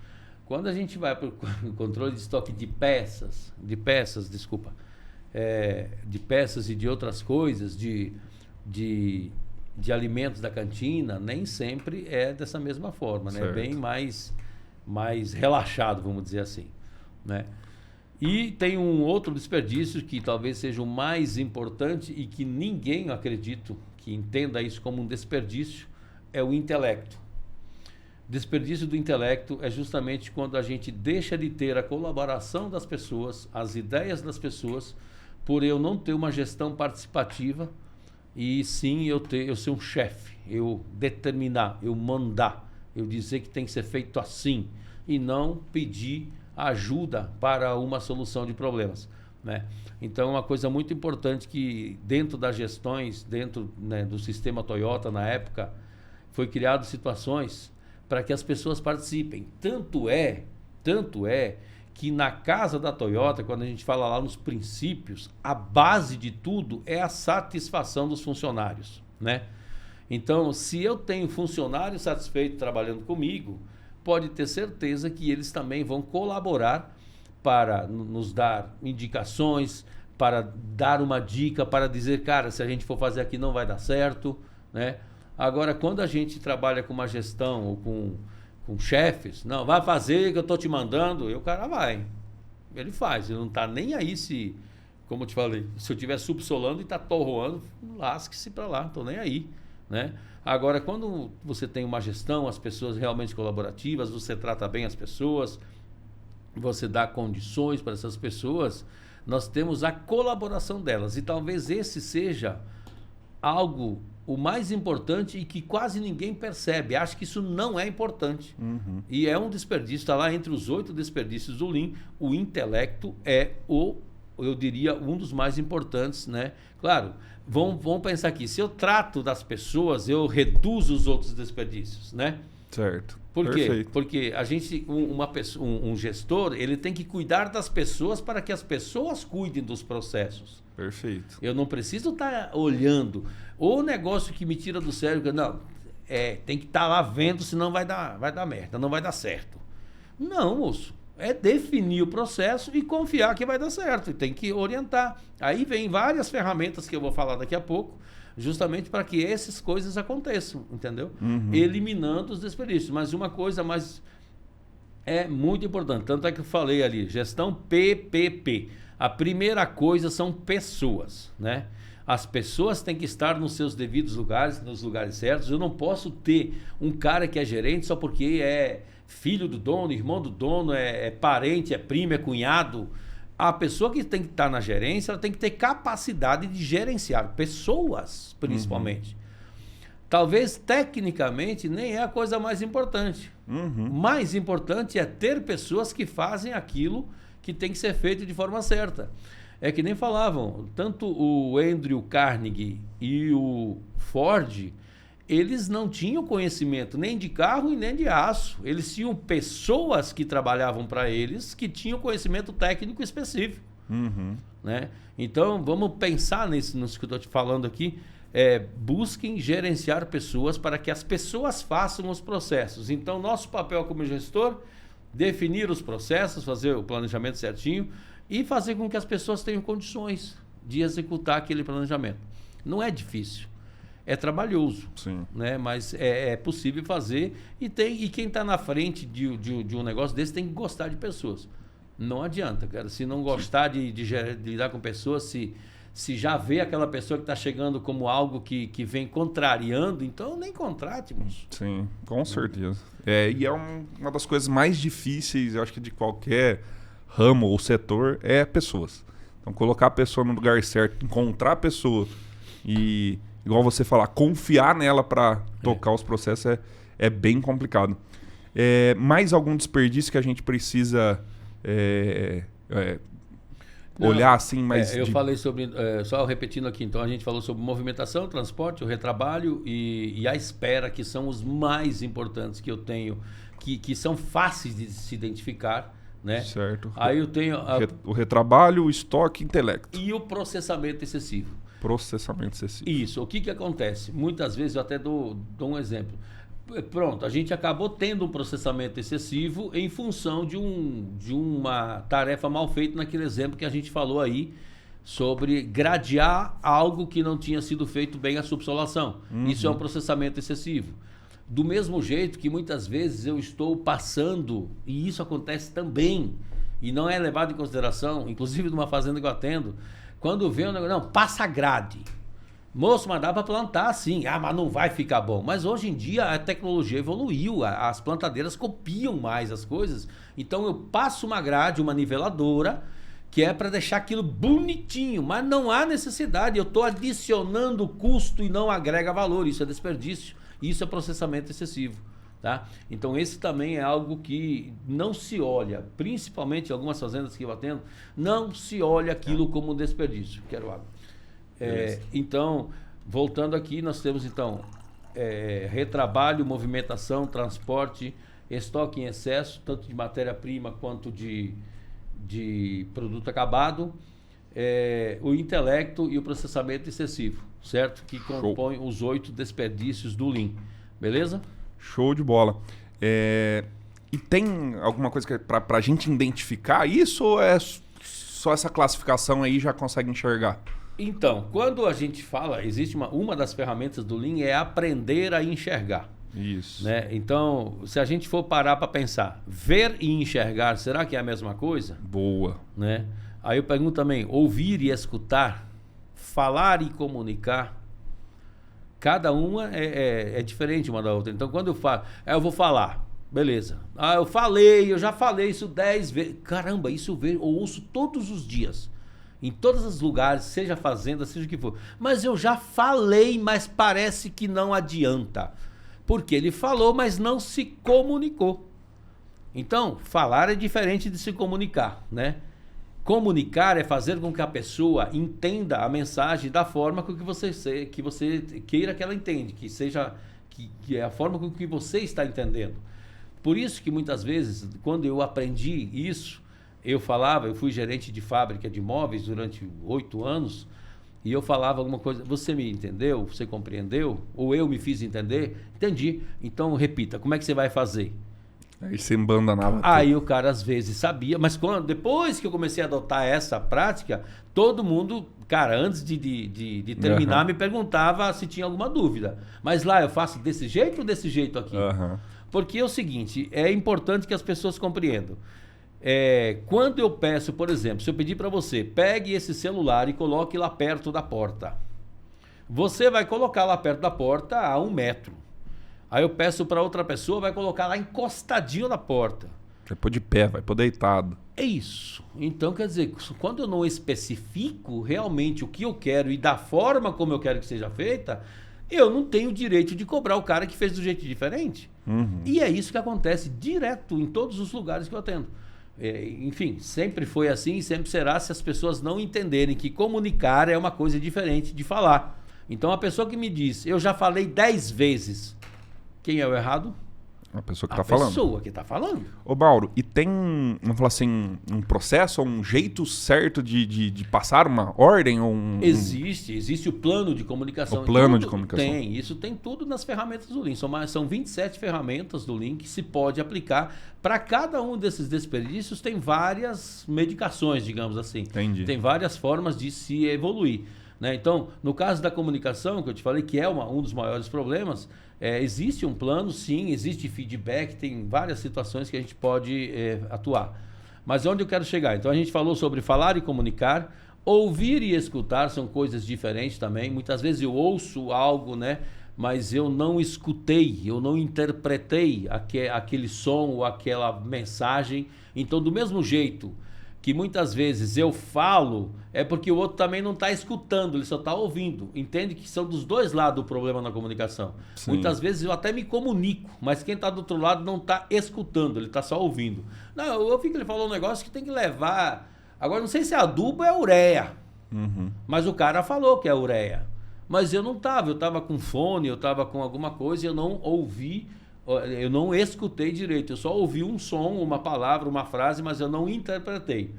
Quando a gente vai para o controle de estoque de peças e de outras coisas, de alimentos da cantina, nem sempre é dessa mesma forma, né? É bem mais relaxado, vamos dizer assim, né? E tem um outro desperdício que talvez seja o mais importante e que ninguém, acredito, que entenda isso como um desperdício, é o intelecto. Desperdício do intelecto é justamente quando a gente deixa de ter a colaboração das pessoas, as ideias das pessoas, por eu não ter uma gestão participativa e sim eu ser um chefe, eu determinar, eu mandar, eu dizer que tem que ser feito assim e não pedir ajuda para uma solução de problemas, né? Então, uma coisa muito importante que dentro das gestões, dentro, né, do sistema Toyota na época, foi criado situações para que as pessoas participem. Tanto é que na casa da Toyota, quando a gente fala lá nos princípios, a base de tudo é a satisfação dos funcionários, né? Então, se eu tenho funcionários satisfeitos trabalhando comigo, pode ter certeza que eles também vão colaborar para nos dar indicações, para dar uma dica, para dizer, cara, se a gente for fazer aqui não vai dar certo, né? Agora, quando a gente trabalha com uma gestão ou com chefes, não, vai fazer que eu estou te mandando, e o cara vai. Ele faz, ele não está nem aí se, como eu te falei, se eu estiver subsolando e está torroando, lasque-se para lá, não estou nem aí, né? Agora, quando você tem uma gestão, as pessoas realmente colaborativas, você trata bem as pessoas, você dá condições para essas pessoas, nós temos a colaboração delas. E talvez esse seja algo o mais importante e que quase ninguém percebe. Acho que isso não é importante. Uhum. E é um desperdício, está lá entre os 8 desperdícios do Lean. O intelecto é eu diria, um dos mais importantes, né? Claro, vamos pensar aqui, se eu trato das pessoas, eu reduzo os outros desperdícios, né? Certo. Por quê? Perfeito. Porque a gente, um gestor, ele tem que cuidar das pessoas para que as pessoas cuidem dos processos. Perfeito. Eu não preciso estar olhando. O negócio que me tira do sério, não, tem que estar lá vendo, senão vai dar merda, não vai dar certo. Não, moço. É definir o processo e confiar que vai dar certo. E tem que orientar. Aí vem várias ferramentas que eu vou falar daqui a pouco, justamente para que essas coisas aconteçam, entendeu? Eliminando os desperdícios. Mas uma coisa mais é muito importante. Tanto é que eu falei ali, gestão PPP. A primeira coisa são pessoas, né? As pessoas têm que estar nos seus devidos lugares, nos lugares certos. Eu não posso ter um cara que é gerente só porque é filho do dono, irmão do dono, é parente, é primo, é cunhado. A pessoa que tem que estar na gerência, ela tem que ter capacidade de gerenciar pessoas, principalmente. Talvez, tecnicamente, nem é a coisa mais importante. Mais importante é ter pessoas que fazem aquilo que tem que ser feito de forma certa. É que nem falavam, tanto o Andrew Carnegie e o Ford, eles não tinham conhecimento nem de carro e nem de aço. Eles tinham pessoas que trabalhavam para eles que tinham conhecimento técnico específico. Né? Então, vamos pensar nisso que eu estou te falando aqui. Busquem gerenciar pessoas para que as pessoas façam os processos. Então, nosso papel como gestor, definir os processos, fazer o planejamento certinho e fazer com que as pessoas tenham condições de executar aquele planejamento. Não é difícil. É trabalhoso, né? Mas é possível fazer e quem está na frente de um negócio desse tem que gostar de pessoas. Não adianta, cara. Se não gostar de lidar com pessoas, se já vê aquela pessoa que está chegando como algo que vem contrariando, então nem contrate, moço. Sim, com certeza. E é uma das coisas mais difíceis, eu acho que de qualquer ramo ou setor, é pessoas. Então, colocar a pessoa no lugar certo, encontrar a pessoa e, igual você falar, confiar nela para tocar os processos é bem complicado. Mais algum desperdício que a gente precisa olhar assim, mas... eu falei sobre, só repetindo aqui, então a gente falou sobre movimentação, transporte, o retrabalho e a espera, que são os mais importantes que eu tenho, que são fáceis de se identificar, né? Certo. Aí eu tenho... o retrabalho, o estoque, intelecto. E o processamento excessivo. Processamento excessivo. Isso. O que acontece? Muitas vezes, eu até dou um exemplo. Pronto, a gente acabou tendo um processamento excessivo em função de uma tarefa mal feita, naquele exemplo que a gente falou aí, sobre gradear algo que não tinha sido feito bem, a subsolação. Isso é um processamento excessivo. Do mesmo jeito que muitas vezes eu estou passando, e isso acontece também, e não é levado em consideração, inclusive numa fazenda que eu atendo, quando vem um negócio, não, passa grade. Moço, mas dá para plantar sim. Mas não vai ficar bom. Mas hoje em dia a tecnologia evoluiu, as plantadeiras copiam mais as coisas. Então eu passo uma grade, uma niveladora, que é para deixar aquilo bonitinho, mas não há necessidade. Eu estou adicionando custo e não agrega valor. Isso é desperdício. Isso é processamento excessivo. Tá? Então esse também é algo que não se olha, principalmente em algumas fazendas que eu atendo, não se olha aquilo como desperdício. Quero água. Então, voltando aqui, nós temos então retrabalho, movimentação, transporte, estoque em excesso, tanto de matéria-prima quanto de produto acabado, o intelecto e o processamento excessivo, certo? Que compõem os 8 desperdícios do Lean. Beleza? Show de bola. E tem alguma coisa que para a gente identificar isso, ou é só essa classificação aí já consegue enxergar? Então, quando a gente fala, existe uma das ferramentas do Lean é aprender a enxergar. Isso. Né? Então, se a gente for parar para pensar, ver e enxergar, será que é a mesma coisa? Boa. Né? Aí eu pergunto também, ouvir e escutar, falar e comunicar, cada uma é diferente uma da outra. Então, quando eu falo, eu vou falar, beleza. Eu já falei isso 10 vezes. Caramba, isso eu ouço todos os dias. Em todos os lugares, seja fazenda, seja o que for. Mas eu já falei, mas parece que não adianta. Porque ele falou, mas não se comunicou. Então, falar é diferente de se comunicar, né? Comunicar é fazer com que a pessoa entenda a mensagem da forma com que você queira que ela entenda, que é a forma com que você está entendendo. Por isso que muitas vezes, quando eu aprendi isso, eu fui gerente de fábrica de móveis durante 8 anos, e eu falava alguma coisa, você me entendeu? Você compreendeu? Ou eu me fiz entender? Entendi. Então, repita, como é que você vai fazer? Aí você embandanava. Aí o cara às vezes sabia, mas depois que eu comecei a adotar essa prática, todo mundo, cara, antes de terminar, me perguntava se tinha alguma dúvida. Mas lá eu faço desse jeito ou desse jeito aqui? Porque é o seguinte, é importante que as pessoas compreendam. Quando eu peço, por exemplo, se eu pedir para você, pegue esse celular e coloque lá perto da porta. Você vai colocar lá perto da porta a 1 metro. Aí eu peço para outra pessoa, vai colocar lá encostadinho na porta. Vai pôr de pé, vai pôr deitado. É isso. Então, quer dizer, quando eu não especifico realmente o que eu quero e da forma como eu quero que seja feita, eu não tenho o direito de cobrar o cara que fez do jeito diferente. E é isso que acontece direto em todos os lugares que eu atendo. Enfim, sempre foi assim e sempre será se as pessoas não entenderem que comunicar é uma coisa diferente de falar. Então, a pessoa que me diz, eu já falei 10 vezes... Quem é o errado? A pessoa que está falando. A pessoa que está falando. Ô, Mauro, e tem, vamos falar assim, um processo, um jeito certo de passar uma ordem? Existe o plano de comunicação. O plano de comunicação. Isso tem tudo nas ferramentas do Lean. São 27 ferramentas do Lean que se pode aplicar. Para cada um desses desperdícios tem várias medicações, digamos assim. Entendi. Tem várias formas de se evoluir. Né? Então, no caso da comunicação, que eu te falei que é um dos maiores problemas, existe um plano, sim, existe feedback, tem várias situações que a gente pode atuar. Mas onde eu quero chegar? Então, a gente falou sobre falar e comunicar, ouvir e escutar são coisas diferentes também. Muitas vezes eu ouço algo, né? Mas eu não escutei, eu não interpretei aquele som ou aquela mensagem. Então, do mesmo jeito que muitas vezes eu falo, é porque o outro também não está escutando, ele só está ouvindo. Entende que são dos dois lados o problema na comunicação. Sim. Muitas vezes eu até me comunico, mas quem está do outro lado não está escutando, ele está só ouvindo. Não, eu ouvi que ele falou um negócio que tem que levar... Agora, não sei se é adubo ou é ureia, mas o cara falou que é ureia. Mas eu não estava, eu estava com fone, eu estava com alguma coisa e eu não ouvi... Eu não escutei direito, eu só ouvi um som, uma palavra, uma frase, mas eu não interpretei.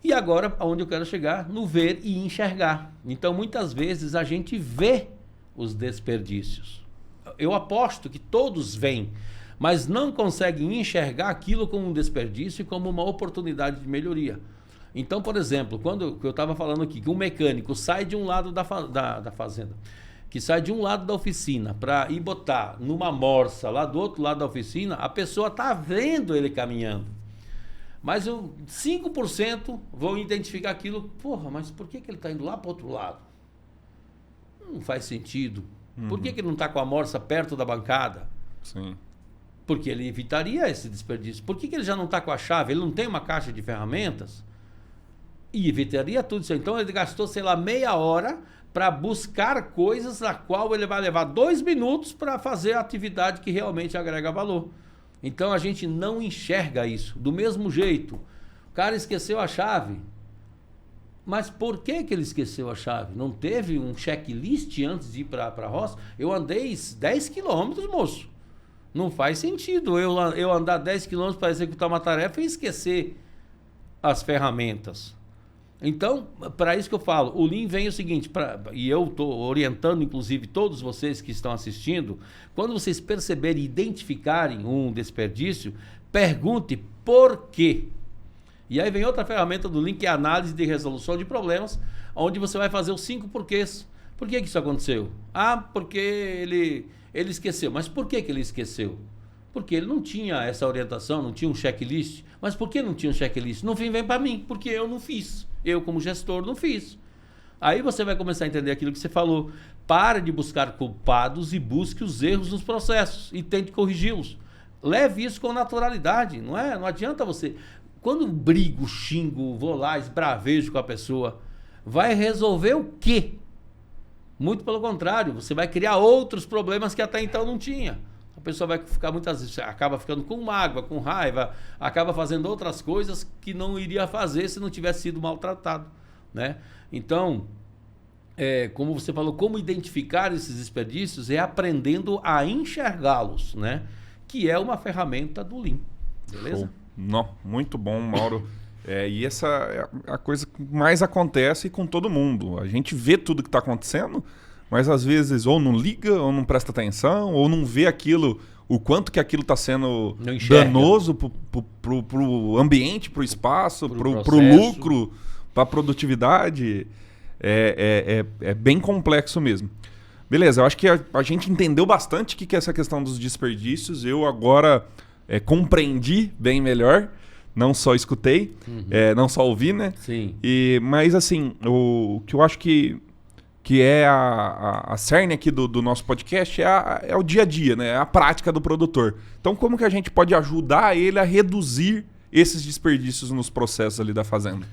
E agora, aonde eu quero chegar? No ver e enxergar. Então, muitas vezes, a gente vê os desperdícios. Eu aposto que todos veem, mas não conseguem enxergar aquilo como um desperdício e como uma oportunidade de melhoria. Então, por exemplo, quando eu estava falando aqui, que um mecânico sai de um lado da fazenda, que sai de um lado da oficina para ir botar numa morsa lá do outro lado da oficina, a pessoa está vendo ele caminhando. Mas 5% vão identificar aquilo. Porra, mas por que ele está indo lá para o outro lado? Não faz sentido. Por que ele não está com a morsa perto da bancada? Sim. Porque ele evitaria esse desperdício. Por que ele já não está com a chave? Ele não tem uma caixa de ferramentas? E evitaria tudo isso. Então ele gastou, sei lá, meia hora para buscar coisas na qual ele vai levar 2 minutos para fazer a atividade que realmente agrega valor. Então a gente não enxerga isso. Do mesmo jeito, o cara esqueceu a chave. Mas por que ele esqueceu a chave? Não teve um checklist antes de ir para a roça? Eu andei 10 quilômetros, moço. Não faz sentido eu andar 10 quilômetros para executar uma tarefa e esquecer as ferramentas. Então, para isso que eu falo, o Lean vem o seguinte, e eu estou orientando, inclusive, todos vocês que estão assistindo, quando vocês perceberem e identificarem um desperdício, pergunte por quê. E aí vem outra ferramenta do Lean, que é a análise de resolução de problemas, onde você vai fazer os 5 porquês. Por que isso aconteceu? Porque ele esqueceu. Mas por que ele esqueceu? Porque ele não tinha essa orientação, não tinha um checklist. Mas por que não tinha um checklist? No fim vem para mim, porque eu não fiz. Eu, como gestor, não fiz. Aí você vai começar a entender aquilo que você falou. Pare de buscar culpados e busque os erros nos processos e tente corrigi-los. Leve isso com naturalidade, não é? Não adianta você... Quando brigo, xingo, vou lá, esbravejo com a pessoa, vai resolver o quê? Muito pelo contrário, você vai criar outros problemas que até então não tinha. A pessoa vai ficar muitas vezes, acaba ficando com mágoa, com raiva, acaba fazendo outras coisas que não iria fazer se não tivesse sido maltratado, né? Então, como você falou, como identificar esses desperdícios é aprendendo a enxergá-los, né? Que é uma ferramenta do Lean, beleza? Show. Não, muito bom, Mauro. E essa é a coisa que mais acontece com todo mundo. A gente vê tudo que está acontecendo, mas às vezes ou não liga, ou não presta atenção, ou não vê aquilo, o quanto que aquilo está sendo danoso para o ambiente, para o espaço, para o lucro, para a produtividade. É bem complexo mesmo. Beleza, eu acho que a gente entendeu bastante o que é essa questão dos desperdícios. Eu agora compreendi bem melhor. Não só escutei, não só ouvi, né? Sim. Mas, assim, o que eu acho que é a cerne aqui do nosso podcast é o dia a dia, né? É a prática do produtor. Então, como que a gente pode ajudar ele a reduzir esses desperdícios nos processos ali da fazenda?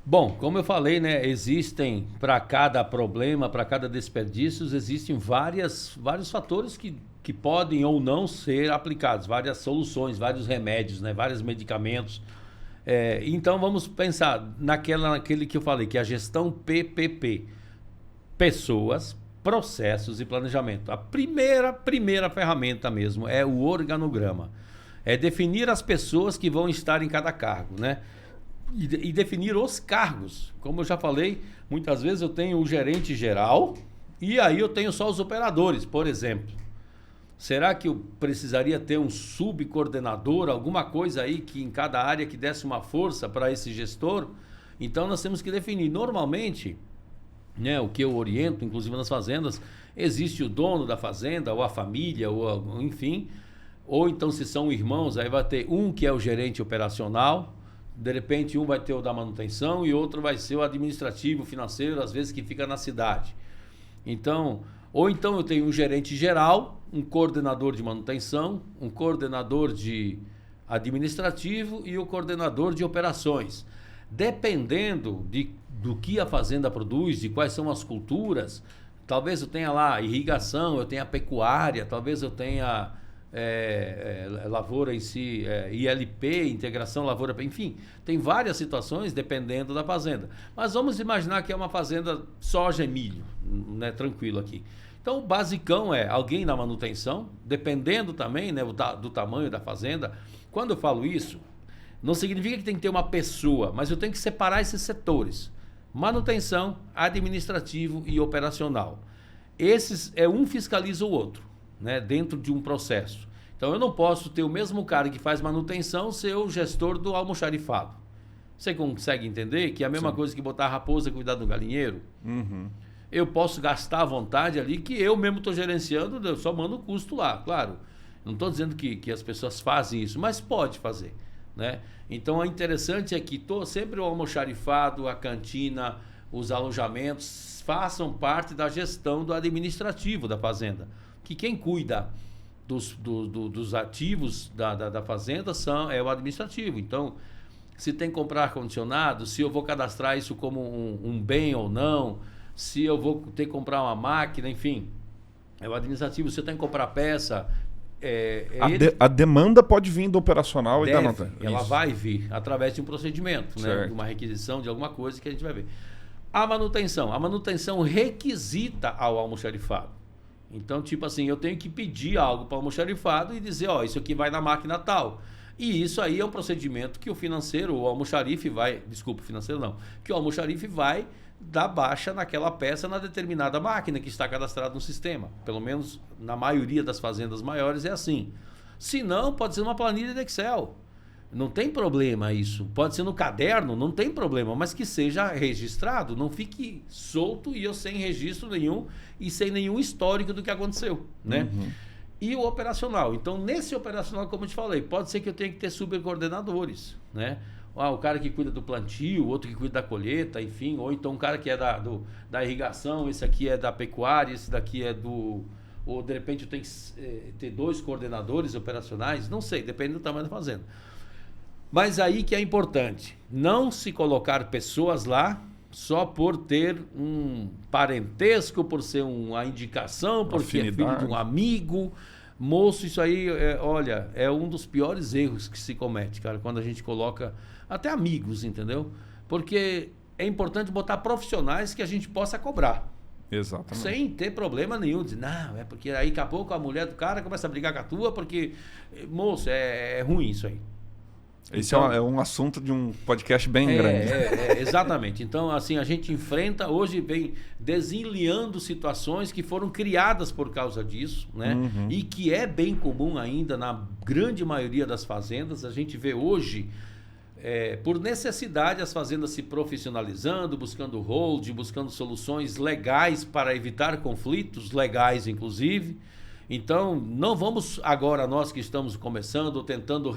Bom, como eu falei, né? Existem, para cada problema, para cada desperdício, existem vários fatores que podem ou não ser aplicados, várias soluções, vários remédios, né? Vários medicamentos. Então vamos pensar naquele que eu falei, que é a gestão PPP. Pessoas, processos e planejamento. A primeira ferramenta mesmo é o organograma. É definir as pessoas que vão estar em cada cargo, né? E definir os cargos. Como eu já falei, muitas vezes eu tenho o gerente geral e aí eu tenho só os operadores, por exemplo. Será que eu precisaria ter um subcoordenador, alguma coisa aí que em cada área que desse uma força para esse gestor? Então nós temos que definir. Normalmente, né, o que eu oriento, inclusive nas fazendas, existe o dono da fazenda, ou a família, ou enfim. Ou então se são irmãos, aí vai ter um que é o gerente operacional, de repente um vai ter o da manutenção e outro vai ser o administrativo, financeiro, às vezes que fica na cidade. Ou então eu tenho um gerente geral, um coordenador de manutenção, um coordenador de administrativo e o coordenador de operações. Dependendo do que a fazenda produz, de quais são as culturas, talvez eu tenha lá irrigação, eu tenha pecuária, talvez eu tenha lavoura em si, ILP, integração lavoura, enfim, tem várias situações dependendo da fazenda. Mas vamos imaginar que é uma fazenda soja e milho, né, tranquilo aqui. Então o basicão é alguém na manutenção, dependendo também, né, do tamanho da fazenda. Quando eu falo isso, não significa que tem que ter uma pessoa, mas eu tenho que separar esses setores: manutenção, administrativo e operacional. Esses um fiscaliza o outro, né, dentro de um processo. Então eu não posso ter o mesmo cara que faz manutenção ser o gestor do almoxarifado. Você consegue entender que é a mesma coisa que botar a raposa cuidar do galinheiro? Uhum. Eu posso gastar à vontade ali, que eu mesmo estou gerenciando, eu só mando o custo lá, claro. Não estou dizendo que as pessoas fazem isso, mas pode fazer, né? Então o interessante é que sempre o almoxarifado, a cantina, os alojamentos façam parte da gestão do administrativo da fazenda. Que quem cuida dos ativos da fazenda é o administrativo. Então, se tem que comprar ar-condicionado, se eu vou cadastrar isso como um bem ou não, se eu vou ter que comprar uma máquina, enfim, é o administrativo. Se eu tenho que comprar peça... A demanda pode vir do operacional e da nota. Ela vai vir através de um procedimento, né? De uma requisição de alguma coisa que a gente vai ver. A manutenção requisita ao almoxarifado. Então, tipo assim, eu tenho que pedir algo para o almoxarifado e dizer, ó, isso aqui vai na máquina tal. E isso aí é um procedimento que o financeiro, o almoxarife vai... Desculpa, o financeiro não. Que o almoxarife vai dar baixa naquela peça na determinada máquina que está cadastrada no sistema. Pelo menos na maioria das fazendas maiores é assim. Se não, pode ser uma planilha de Excel. Não tem problema isso. Pode ser no caderno, não tem problema, mas que seja registrado, não fique solto e eu sem registro nenhum e sem nenhum histórico do que aconteceu, né? Uhum. E o operacional. Então, nesse operacional, como eu te falei, pode ser que eu tenha que ter supercoordenadores, né? O cara que cuida do plantio, outro que cuida da colheita, enfim, ou então um cara que é da irrigação, esse aqui é da pecuária, esse daqui é do... Ou, de repente, eu tenho que ter 2 coordenadores operacionais, não sei, depende do tamanho da fazenda. Mas aí que é importante, não se colocar pessoas lá só por ter um parentesco, por ser uma indicação, porque é filho de um amigo. Moço, isso aí, olha, é um dos piores erros que se comete, cara, quando a gente coloca até amigos, entendeu? Porque é importante botar profissionais que a gente possa cobrar. Exatamente. Sem ter problema nenhum. Dizer, não, é porque aí daqui a pouco a mulher do cara começa a brigar com a tua, porque, moço, é ruim isso aí. Esse Então, é um assunto de um podcast bem grande. Exatamente. Então, assim, a gente enfrenta, hoje vem desenliando situações que foram criadas por causa disso, né? E que é bem comum ainda na grande maioria das fazendas. A gente vê hoje, por necessidade, as fazendas se profissionalizando, buscando hold, buscando soluções legais para evitar conflitos, legais inclusive. Então, não vamos agora, nós que estamos começando, tentando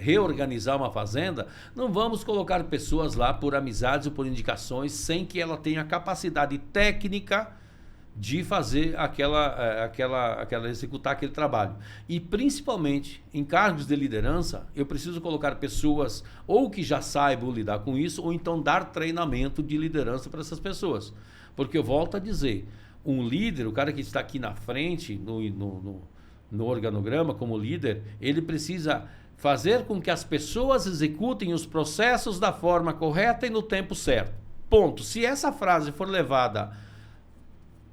reorganizar uma fazenda, não vamos colocar pessoas lá por amizades ou por indicações sem que ela tenha capacidade técnica de fazer executar aquele trabalho. E principalmente em cargos de liderança, eu preciso colocar pessoas ou que já saibam lidar com isso, ou então dar treinamento de liderança para essas pessoas. Porque eu volto a dizer, um líder, o cara que está aqui na frente, no organograma como líder, ele precisa fazer com que as pessoas executem os processos da forma correta e no tempo certo. Ponto. Se essa frase for levada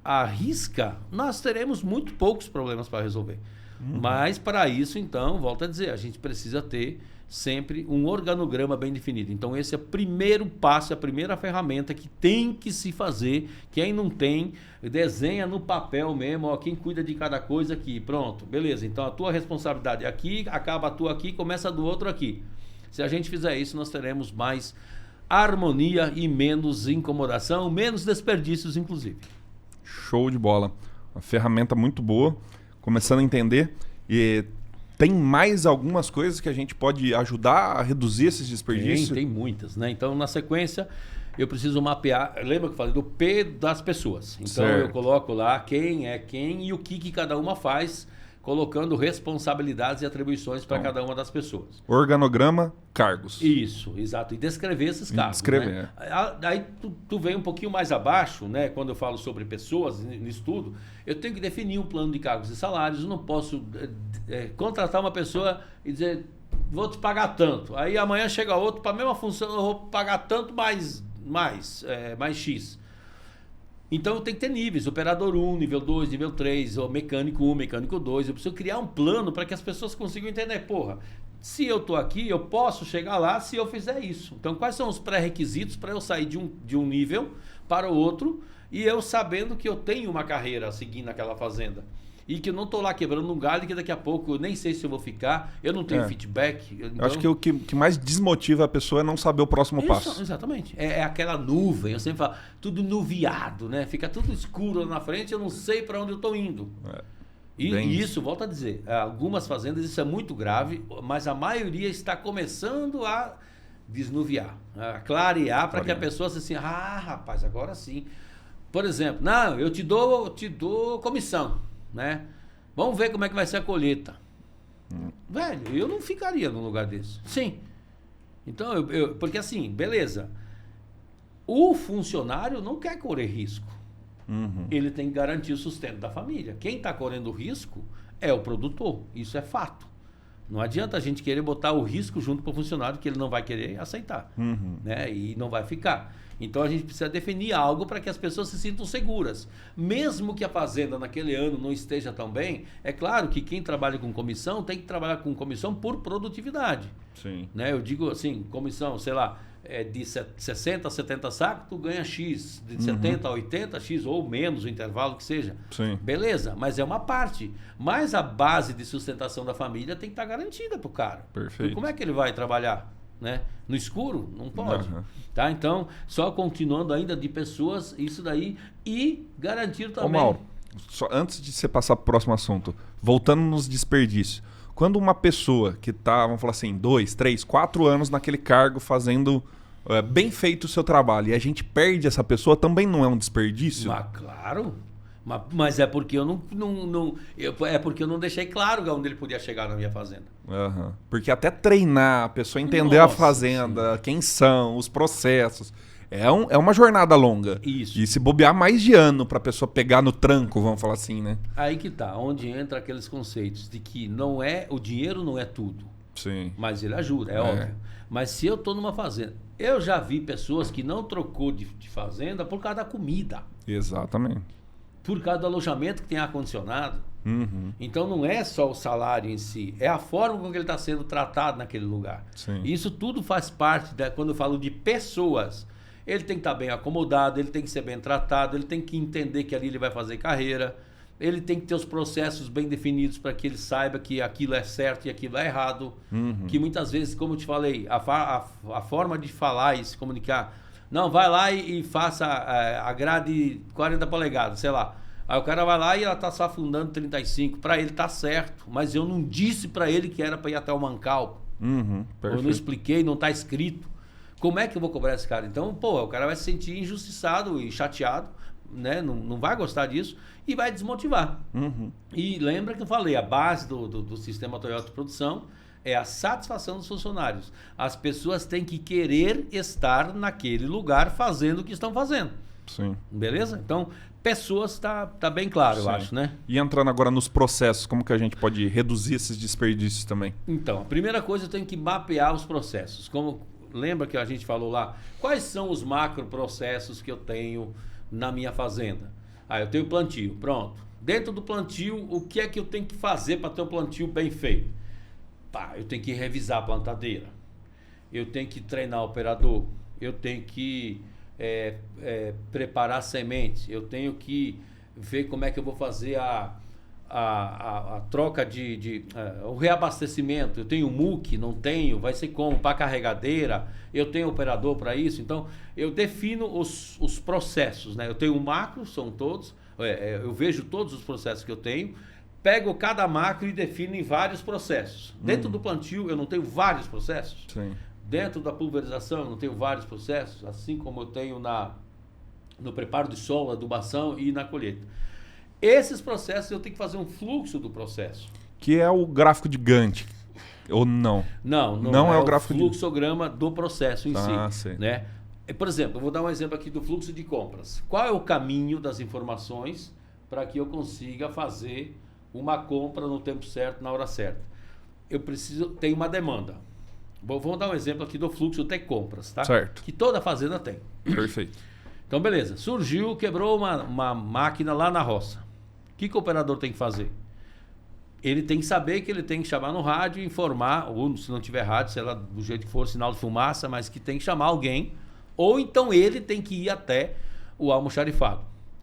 à risca, nós teremos muito poucos problemas para resolver. Mas para isso, então, volto a dizer, a gente precisa ter sempre um organograma bem definido. Então esse é o primeiro passo, é a primeira ferramenta que tem que se fazer. Quem não tem, desenha no papel mesmo, ó, quem cuida de cada coisa aqui, pronto, beleza. Então a tua responsabilidade é aqui, acaba a tua aqui, começa a do outro aqui. Se a gente fizer isso, nós teremos mais harmonia e menos incomodação, menos desperdícios, inclusive. Show de bola. Uma ferramenta muito boa, começando a entender. E tem mais algumas coisas que a gente pode ajudar a reduzir esses desperdícios? Tem muitas, né? Então, na sequência, eu preciso mapear. Lembra que eu falei do P das pessoas? Então, certo. Eu coloco lá quem é quem e o que cada uma faz, colocando responsabilidades e atribuições para cada uma das pessoas. Organograma, cargos. Isso, exato. E descrever esses cargos. Descrever. Né? Aí tu vem um pouquinho mais abaixo, né? Quando eu falo sobre pessoas, nisso tudo, eu tenho que definir um plano de cargos e salários. Eu não posso contratar uma pessoa e dizer, vou te pagar tanto. Aí amanhã chega outro para a mesma função, eu vou pagar tanto mais X. Então eu tenho que ter níveis, operador 1, nível 2, nível 3, ou mecânico 1, mecânico 2. Eu preciso criar um plano para que as pessoas consigam entender, porra, se eu estou aqui, eu posso chegar lá se eu fizer isso. Então quais são os pré-requisitos para eu sair de um nível para o outro e eu sabendo que eu tenho uma carreira a seguir naquela fazenda. E que eu não estou lá quebrando um galho que daqui a pouco eu nem sei se eu vou ficar, eu não tenho feedback. Então... Eu acho que o que mais desmotiva a pessoa é não saber o próximo passo. Exatamente. É aquela nuvem, eu sempre falo, tudo nuviado, né? Fica tudo escuro lá na frente, eu não sei para onde eu estou indo. E isso, volto a dizer, algumas fazendas isso é muito grave, mas a maioria está começando a desnuviar, a clarear para que a pessoa se assim, rapaz, agora sim. Por exemplo, não, eu te dou comissão. Né? Vamos ver como é que vai ser a colheita. Velho, eu não ficaria num lugar desse. Sim. Então, porque assim, beleza. O funcionário não quer correr risco. Ele tem que garantir o sustento da família. Quem está correndo risco é o produtor. Isso é fato. Não adianta a gente querer botar o risco junto para o funcionário que ele não vai querer aceitar. Né? E não vai ficar. Então a gente precisa definir algo para que as pessoas se sintam seguras. Mesmo que a fazenda naquele ano não esteja tão bem, é claro que quem trabalha com comissão tem que trabalhar com comissão por produtividade. Sim. Né? Eu digo assim, comissão, sei lá, de 60 a 70 sacos, tu ganha X. De 70 a 80, X ou menos o intervalo que seja. Sim. Beleza, mas é uma parte. Mas a base de sustentação da família tem que estar garantida para o cara. Perfeito. E como é que ele vai trabalhar? Né? No escuro? Não pode. Tá? Então, só continuando ainda de pessoas, isso daí, e garantir também... Ô Mauro, só antes de você passar para o próximo assunto, voltando nos desperdícios, quando uma pessoa que está, vamos falar assim, 2, 3, 4 anos naquele cargo fazendo bem feito o seu trabalho, e a gente perde essa pessoa, também não é um desperdício? Mas claro... Mas é porque eu é porque eu não deixei claro onde ele podia chegar na minha fazenda. Porque até treinar, a pessoa entender a fazenda, sim, quem são, os processos, é uma jornada longa. Isso. E se bobear mais de ano para a pessoa pegar no tranco, vamos falar assim, né? Aí que tá, onde entra aqueles conceitos de que o dinheiro não é tudo. Sim. Mas ele ajuda, óbvio. Mas se eu estou numa fazenda, eu já vi pessoas que não trocou de fazenda por causa da comida. Exatamente. Por causa do alojamento que tem ar-condicionado. Uhum. Então não é só o salário em si, é a forma com que ele está sendo tratado naquele lugar. Sim. Isso tudo faz parte, quando eu falo de pessoas. Ele tem que estar bem acomodado, ele tem que ser bem tratado, ele tem que entender que ali ele vai fazer carreira, ele tem que ter os processos bem definidos para que ele saiba que aquilo é certo e aquilo é errado. Uhum. Que muitas vezes, como eu te falei, a forma de falar e se comunicar, não, vai lá e faça a grade 40 polegadas, sei lá. Aí o cara vai lá e ela está só afundando 35, para ele tá certo, mas eu não disse para ele que era para ir até o mancal. Uhum. Eu não expliquei, não está escrito. Como é que eu vou cobrar esse cara? Então, pô, o cara vai se sentir injustiçado e chateado, né? Não vai gostar disso e vai desmotivar. Uhum. E lembra que eu falei, a base do sistema Toyota de produção é a satisfação dos funcionários. As pessoas têm que querer estar naquele lugar fazendo o que estão fazendo. Sim. Beleza? Então, pessoas tá bem claro, Sim. eu acho, né? E entrando agora nos processos, como que a gente pode reduzir esses desperdícios também? Então, a primeira coisa, eu tenho que mapear os processos. Lembra que a gente falou lá? Quais são os macroprocessos que eu tenho na minha fazenda? Eu tenho plantio, pronto. Dentro do plantio, o que é que eu tenho que fazer para ter um plantio bem feito? Eu tenho que revisar a plantadeira. Eu tenho que treinar o operador. Eu tenho que preparar semente. Eu tenho que ver como é que eu vou fazer a troca o reabastecimento. Eu tenho MUC, não tenho, vai ser como? Para carregadeira, eu tenho operador para isso. Então, eu defino os processos, né? Eu tenho um macro, são todos, eu vejo todos os processos que eu tenho, pego cada macro e defino em vários processos. Dentro do plantio, eu não tenho vários processos. Sim. Dentro da pulverização, eu não tenho vários processos, assim como eu tenho no preparo de solo, adubação e na colheita. Esses processos eu tenho que fazer um fluxo do processo. Que é o gráfico de Gantt, ou não? Não é o gráfico fluxograma do processo em si. Sim. Né? Por exemplo, eu vou dar um exemplo aqui do fluxo de compras. Qual é o caminho das informações para que eu consiga fazer uma compra no tempo certo, na hora certa? Tenho uma demanda. Vamos dar um exemplo aqui do fluxo de compras, tá? Certo. Que toda fazenda tem. Perfeito. Então, beleza. Surgiu, quebrou uma máquina lá na roça. O que o operador tem que fazer? Ele tem que saber que ele tem que chamar no rádio e informar, ou se não tiver rádio, sei lá, do jeito que for, sinal de fumaça, mas que tem que chamar alguém, ou então ele tem que ir até o almoxarifado,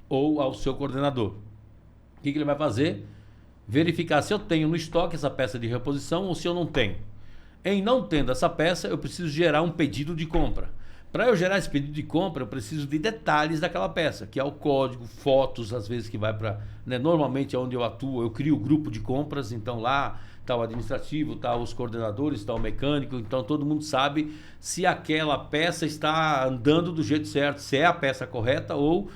ou ao seu coordenador. O que ele vai fazer? Verificar se eu tenho no estoque essa peça de reposição ou se eu não tenho. Em não tendo essa peça, eu preciso gerar um pedido de compra. Para eu gerar esse pedido de compra, eu preciso de detalhes daquela peça, que é o código, fotos, às vezes que vai para... Né, normalmente é onde eu atuo, eu crio o grupo de compras, então lá está o administrativo, está os coordenadores, está o mecânico, então todo mundo sabe se aquela peça está andando do jeito certo, se é a peça correta ou...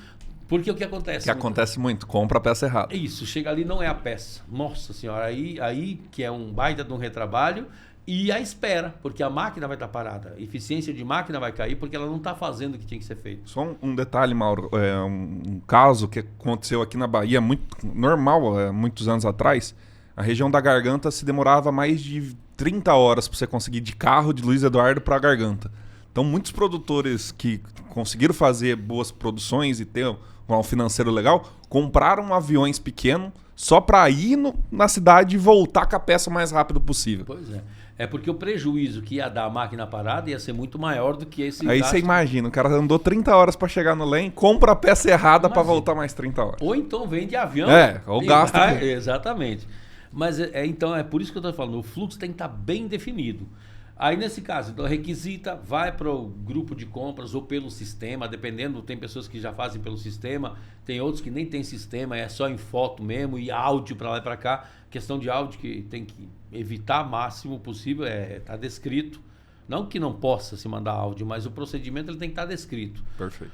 Porque o que acontece? Que acontece muito, compra a peça errada. Isso, chega ali não é a peça. Nossa senhora, aí que é um baita de um retrabalho... E a espera, porque a máquina vai estar parada. A eficiência de máquina vai cair porque ela não está fazendo o que tinha que ser feito. Só um detalhe, Mauro. Um caso que aconteceu aqui na Bahia, muito normal, muitos anos atrás. A região da Garganta se demorava mais de 30 horas para você conseguir de carro de Luiz Eduardo para a Garganta. Então, muitos produtores que conseguiram fazer boas produções e ter um financeiro legal, compraram aviões pequenos só para ir na cidade e voltar com a peça o mais rápido possível. Pois é. É porque o prejuízo que ia dar a máquina parada ia ser muito maior do que esse Aí gasto. você imagina, o cara andou 30 horas para chegar no LEM, compra a peça errada para voltar mais 30 horas. Ou então vem de avião. Ou gasta. Exatamente. Mas então é por isso que eu estou falando, o fluxo tem que estar bem definido. Aí nesse caso, então requisita, vai para o grupo de compras ou pelo sistema, dependendo, tem pessoas que já fazem pelo sistema, tem outros que nem tem sistema, é só em foto mesmo e áudio para lá e para cá. Questão de áudio que tem que evitar o máximo possível, está descrito. Não que não possa se mandar áudio, mas o procedimento ele tem que estar descrito. Perfeito.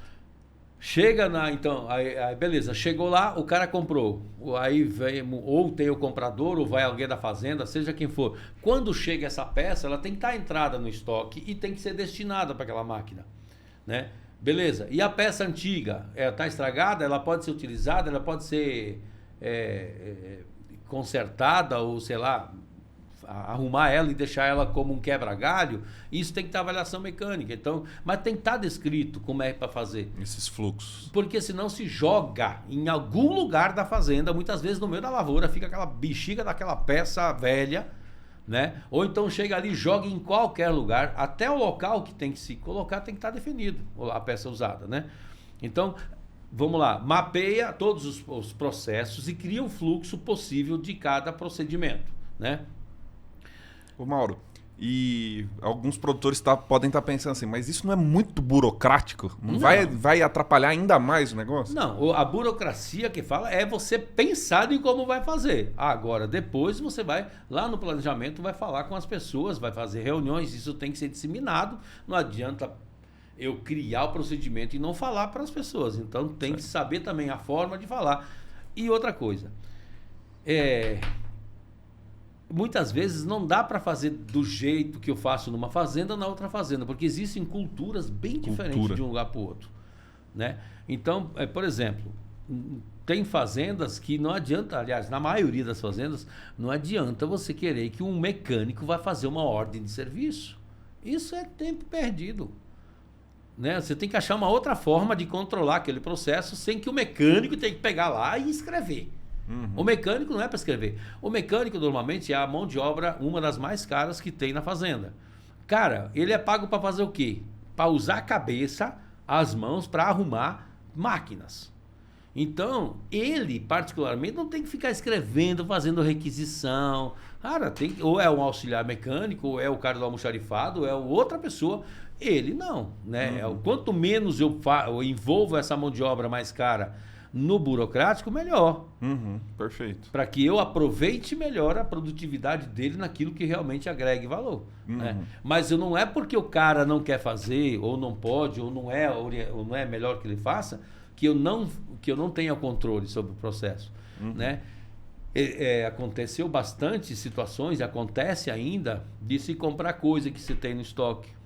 Chega então, aí beleza, chegou lá, o cara comprou, aí vem, ou tem o comprador, ou vai alguém da fazenda, seja quem for. Quando chega essa peça, ela tem que estar entrada no estoque e tem que ser destinada para aquela máquina, né? Beleza, e a peça antiga, está estragada, ela pode ser utilizada, ela pode ser consertada ou sei lá, arrumar ela e deixar ela como um quebra-galho, isso tem que ter avaliação mecânica. Então, mas tem que estar descrito como é para fazer. Esses fluxos. Porque senão se joga em algum lugar da fazenda, muitas vezes no meio da lavoura, fica aquela bexiga daquela peça velha, né? Ou então chega ali e joga em qualquer lugar, até o local que tem que se colocar tem que estar definido, a peça usada, né? Então, vamos lá, mapeia todos os processos e cria um fluxo possível de cada procedimento, né? Ô Mauro, e alguns produtores podem estar pensando assim, mas isso não é muito burocrático? Não. Vai atrapalhar ainda mais o negócio? Não, a burocracia que fala é você pensar em como vai fazer. Agora, depois você vai lá no planejamento, vai falar com as pessoas, vai fazer reuniões, isso tem que ser disseminado. Não adianta eu criar o procedimento e não falar para as pessoas. Então tem que saber também a forma de falar. E outra coisa, muitas vezes não dá para fazer do jeito que eu faço numa fazenda na outra fazenda, porque existem culturas bem diferentes de um lugar para o outro, né? Então, por exemplo, tem fazendas que não adianta, aliás, na maioria das fazendas, não adianta você querer que um mecânico vá fazer uma ordem de serviço. Isso é tempo perdido, né? Você tem que achar uma outra forma de controlar aquele processo sem que o mecânico tenha que pegar lá e escrever. O mecânico não é para escrever. O mecânico normalmente é a mão de obra, uma das mais caras que tem na fazenda. Cara, ele é pago para fazer o quê? Para usar a cabeça, as mãos para arrumar máquinas. Então, ele particularmente não tem que ficar escrevendo, fazendo requisição. Cara, ou é um auxiliar mecânico, ou é o cara do almoxarifado, ou é outra pessoa. Ele não, né? Quanto menos eu envolvo essa mão de obra mais cara no burocrático, melhor. Perfeito. Para que eu aproveite melhor a produtividade dele naquilo que realmente agregue valor. Né? Mas não é porque o cara não quer fazer, ou não pode, ou não é melhor que ele faça, que eu não tenha controle sobre o processo. Né? Aconteceu bastante situações, acontece ainda, de se comprar coisa que se tem no estoque.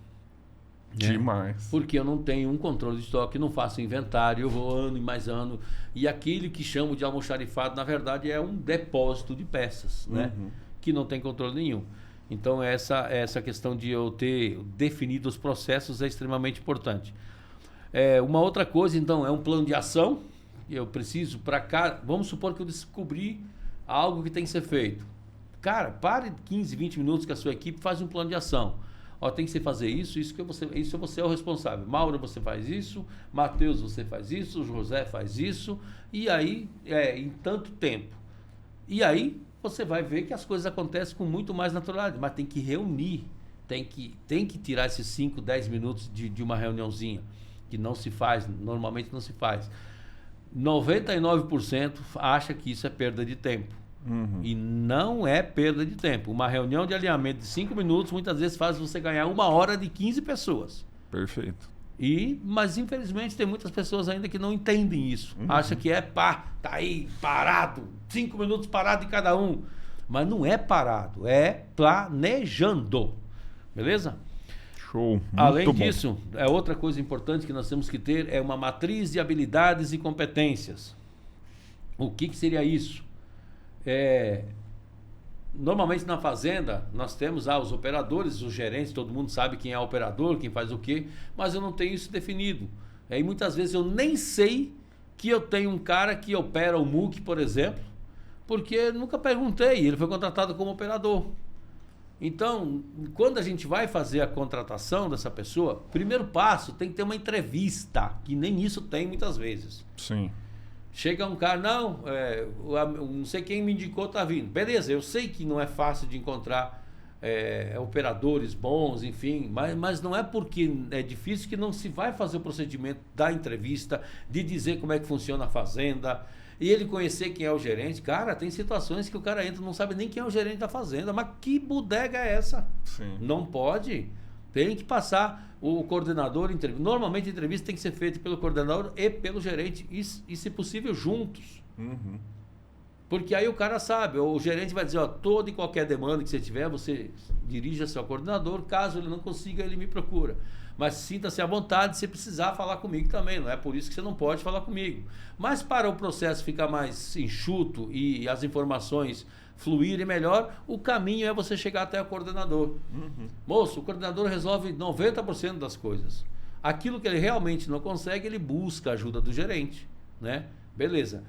Demais. Porque eu não tenho um controle de estoque, não faço inventário, eu vou ano e mais ano. E aquilo que chamo de almoxarifado, na verdade, é um depósito de peças, né? Que não tem controle nenhum. Então, essa questão de eu ter definido os processos é extremamente importante. Uma outra coisa, então, é um plano de ação. Eu preciso para cá. Vamos supor que eu descobri algo que tem que ser feito. Cara, pare 15, 20 minutos que a sua equipe faz um plano de ação. Tem que fazer isso você é o responsável. Mauro, você faz isso. Matheus, você faz isso. José faz isso. E aí, em tanto tempo. E aí, você vai ver que as coisas acontecem com muito mais naturalidade. Mas tem que reunir. Tem que tirar esses 5, 10 minutos de uma reuniãozinha. Que não se faz, normalmente não se faz. 99% acha que isso é perda de tempo. E não é perda de tempo. Uma reunião de alinhamento de 5 minutos muitas vezes faz você ganhar 1 hora de 15 pessoas. Perfeito. Mas infelizmente tem muitas pessoas ainda que não entendem isso. Acha que tá aí parado, 5 minutos parado de cada um. Mas não é parado, é planejando. Beleza? Show. Além disso, outra coisa importante que nós temos que ter é uma matriz de habilidades e competências. O que seria isso? Normalmente na fazenda nós temos os operadores, os gerentes, todo mundo sabe quem é o operador, quem faz o quê, mas eu não tenho isso definido. E muitas vezes eu nem sei que eu tenho um cara que opera o MUC, por exemplo, porque nunca perguntei, ele foi contratado como operador. Então, quando a gente vai fazer a contratação dessa pessoa, primeiro passo tem que ter uma entrevista, que nem isso tem muitas vezes. Sim. Chega um cara, não sei quem me indicou, tá vindo. Beleza, eu sei que não é fácil de encontrar operadores bons, enfim, mas não é porque é difícil que não se vai fazer o procedimento da entrevista, de dizer como é que funciona a fazenda, e ele conhecer quem é o gerente. Cara, tem situações que o cara entra e não sabe nem quem é o gerente da fazenda, mas que bodega é essa? Sim. Não pode. Tem que passar o coordenador. Normalmente a entrevista tem que ser feita pelo coordenador e pelo gerente, e se possível juntos. Porque aí o cara sabe, o gerente vai dizer, toda e qualquer demanda que você tiver, você dirige-se ao coordenador, caso ele não consiga, ele me procura. Mas sinta-se à vontade se precisar falar comigo também, não é por isso que você não pode falar comigo. Mas para o processo ficar mais enxuto e as informações fluírem melhor, o caminho é você chegar até o coordenador. Moço, o coordenador resolve 90% das coisas. Aquilo que ele realmente não consegue, ele busca a ajuda do gerente, né? Beleza.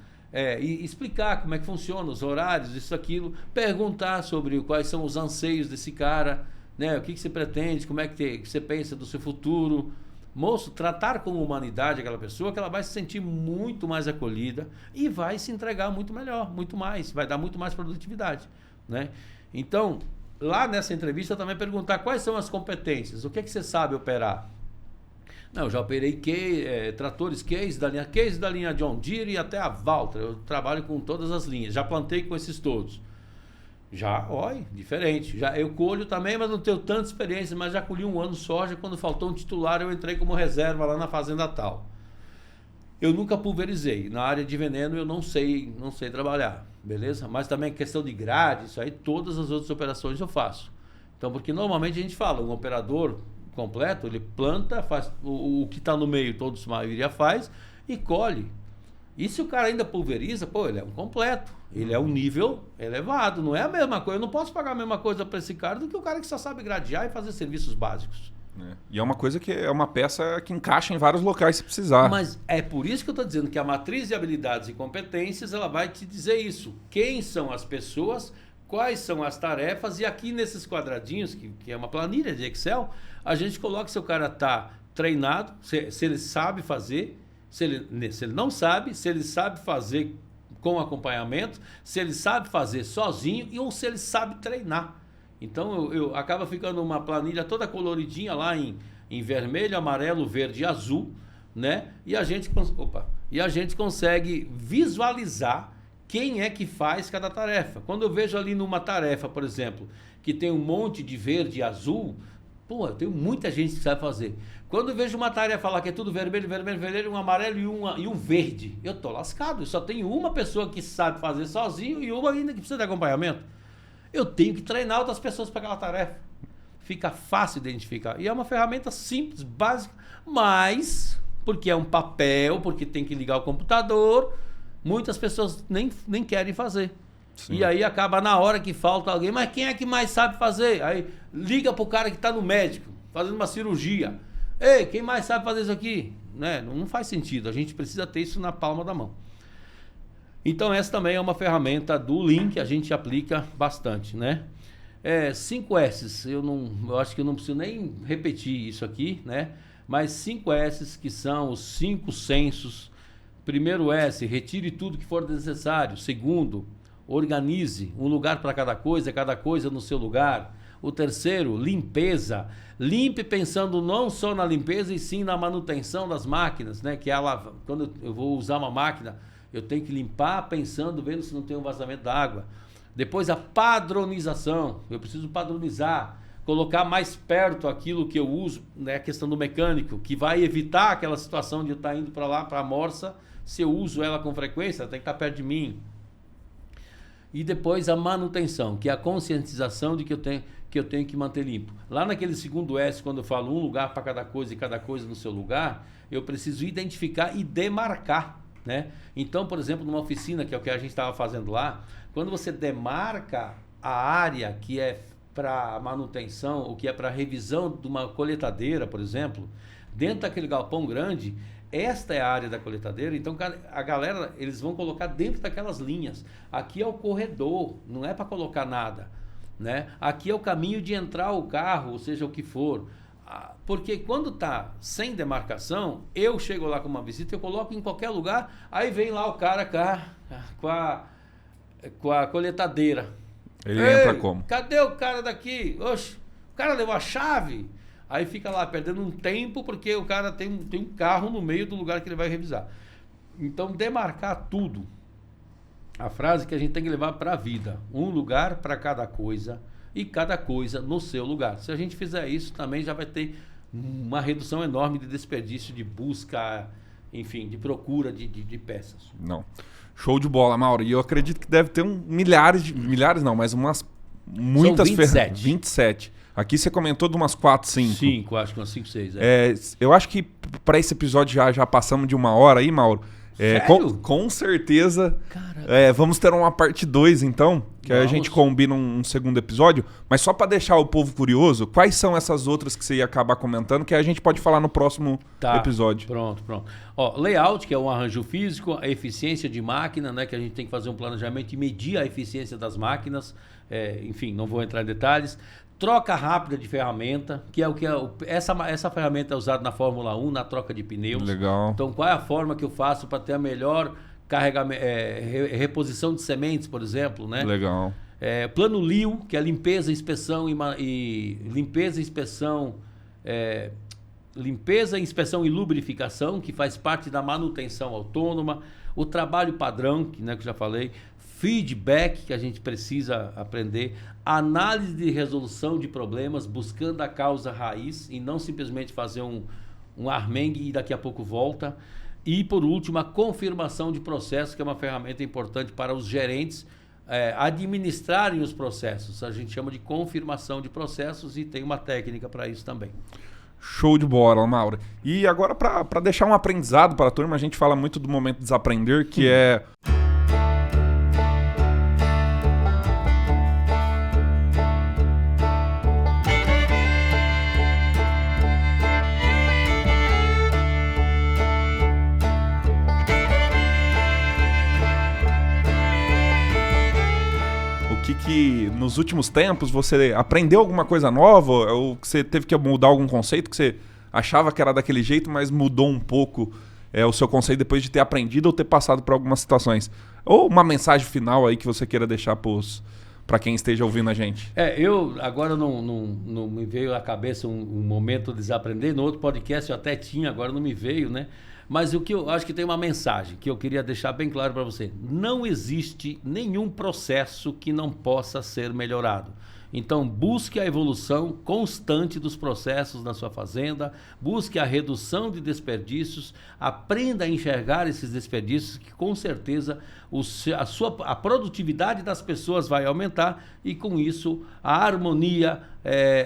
E explicar como é que funciona, os horários, isso, aquilo, perguntar sobre quais são os anseios desse cara, né? O que você pretende, como é que você pensa do seu futuro. Moço, tratar com humanidade aquela pessoa, que ela vai se sentir muito mais acolhida e vai se entregar muito melhor, muito mais, vai dar muito mais produtividade, né? Então, lá nessa entrevista também perguntar quais são as competências, o que é que você sabe operar. Não, eu já operei tratores case da linha John Deere e até a Valtra. Eu trabalho com todas as linhas, já plantei com esses todos. Já, olha, diferente. Já eu colho também, mas não tenho tanta experiência, mas já colhi 1 ano soja, quando faltou um titular, eu entrei como reserva lá na fazenda tal. Eu nunca pulverizei. Na área de veneno eu não sei trabalhar, beleza? Mas também questão de grade, isso aí, todas as outras operações eu faço. Então, porque normalmente a gente fala, um operador completo, ele planta, faz o que está no meio, todos a maioria faz, e colhe. E se o cara ainda pulveriza, pô, ele é um completo, ele é um nível elevado, não é a mesma coisa, eu não posso pagar a mesma coisa para esse cara do que o cara que só sabe gradear e fazer serviços básicos. E é uma coisa que é uma peça que encaixa em vários locais se precisar. Mas é por isso que eu estou dizendo que a matriz de habilidades e competências, ela vai te dizer isso. Quem são as pessoas, quais são as tarefas, e aqui nesses quadradinhos, que é uma planilha de Excel, a gente coloca se o cara está treinado, se ele sabe fazer, se ele não sabe, se ele sabe fazer com acompanhamento, se ele sabe fazer sozinho ou se ele sabe treinar. Então eu acaba ficando uma planilha toda coloridinha lá em vermelho, amarelo, verde e azul, né? E a gente consegue visualizar quem é que faz cada tarefa. Quando eu vejo ali numa tarefa, por exemplo, que tem um monte de verde e azul, pô, eu tenho muita gente que sabe fazer. Quando eu vejo uma tarefa lá que é tudo vermelho, um amarelo e um verde, eu tô lascado. Eu só tenho uma pessoa que sabe fazer sozinho e uma ainda que precisa de acompanhamento. Eu tenho que treinar outras pessoas para aquela tarefa. Fica fácil identificar. E é uma ferramenta simples, básica, mas, porque é um papel, porque tem que ligar o computador, muitas pessoas nem querem fazer. Sim. E aí acaba na hora que falta alguém, mas quem é que mais sabe fazer? Aí liga pro cara que está no médico, fazendo uma cirurgia. Ei, quem mais sabe fazer isso aqui? Né? Não faz sentido, a gente precisa ter isso na palma da mão. Então essa também é uma ferramenta do Lean que a gente aplica bastante, né? 5 S's, eu acho que eu não preciso nem repetir isso aqui, né? Mas 5 S's que são os 5 sensos. Primeiro S, retire tudo que for necessário. Segundo, organize um lugar para cada coisa no seu lugar. O terceiro, limpeza. Limpe pensando não só na limpeza e sim na manutenção das máquinas, né? Que quando eu vou usar uma máquina, eu tenho que limpar pensando, vendo se não tem um vazamento d'água. Depois a padronização. Eu preciso padronizar, colocar mais perto aquilo que eu uso, né? A questão do mecânico, que vai evitar aquela situação de eu estar indo para lá, para a morsa. Se eu uso ela com frequência, ela tem que estar perto de mim. E depois a manutenção, que é a conscientização de que eu tenho que manter limpo. Lá naquele segundo S, quando eu falo um lugar para cada coisa e cada coisa no seu lugar, eu preciso identificar e demarcar, né? Então, por exemplo, numa oficina, que é o que a gente estava fazendo lá, quando você demarca a área que é para manutenção, ou que é para revisão de uma coletadeira, por exemplo, dentro daquele galpão grande, esta é a área da coletadeira, então a galera, eles vão colocar dentro daquelas linhas. Aqui é o corredor, não é para colocar nada, né? Aqui é o caminho de entrar o carro, ou seja, o que for. Porque quando está sem demarcação, eu chego lá com uma visita, eu coloco em qualquer lugar, aí vem lá o cara com a coletadeira. Ele entra como? Cadê o cara daqui? Oxe, o cara levou a chave. Aí fica lá perdendo um tempo porque o cara tem um carro no meio do lugar que ele vai revisar. Então, demarcar tudo. A frase que a gente tem que levar para a vida. Um lugar para cada coisa e cada coisa no seu lugar. Se a gente fizer isso, também já vai ter uma redução enorme de desperdício, de busca, enfim, de procura de peças. Não. Show de bola, Mauro. E eu acredito que deve ter milhares não, mas muitas ferramentas. 27. Aqui você comentou de umas 4, 5. 5, acho que umas 5, 6. Eu acho que para esse episódio já passamos de 1 hora aí, Mauro. Sério? Com certeza. Caramba. Vamos ter uma parte 2, então, que aí a gente combina um segundo episódio. Mas só para deixar o povo curioso, quais são essas outras que você ia acabar comentando, que aí a gente pode falar no próximo episódio. Pronto. Ó, layout, que é um arranjo físico, a eficiência de máquina, né, que a gente tem que fazer um planejamento e medir a eficiência das máquinas. Enfim, não vou entrar em detalhes. Troca rápida de ferramenta, que é o que essa ferramenta é usada na Fórmula 1, na troca de pneus. Legal. Então, qual é a forma que eu faço para ter a melhor reposição de sementes, por exemplo, né? Legal. Plano LIO, que é limpeza, inspeção inspeção e lubrificação, que faz parte da manutenção autônoma. O trabalho padrão, que eu já falei. Feedback, que a gente precisa aprender. Análise de resolução de problemas, buscando a causa raiz e não simplesmente fazer um armengue e daqui a pouco volta. E, por último, a confirmação de processos, que é uma ferramenta importante para os gerentes administrarem os processos. A gente chama de confirmação de processos e tem uma técnica para isso também. Show de bola, Mauro. E agora, para deixar um aprendizado para a turma, a gente fala muito do momento de desaprender, que é... que nos últimos tempos você aprendeu alguma coisa nova, ou que você teve que mudar algum conceito, que você achava que era daquele jeito, mas mudou um pouco o seu conceito depois de ter aprendido ou ter passado por algumas situações. Ou uma mensagem final aí que você queira deixar para quem esteja ouvindo a gente. Eu agora não me veio à cabeça um momento de desaprender. No outro podcast eu até tinha, agora não me veio, né? Mas o que eu acho que tem uma mensagem que eu queria deixar bem claro para você. Não existe nenhum processo que não possa ser melhorado. Então, busque a evolução constante dos processos na sua fazenda, busque a redução de desperdícios, aprenda a enxergar esses desperdícios, que com certeza a produtividade das pessoas vai aumentar e com isso a harmonia,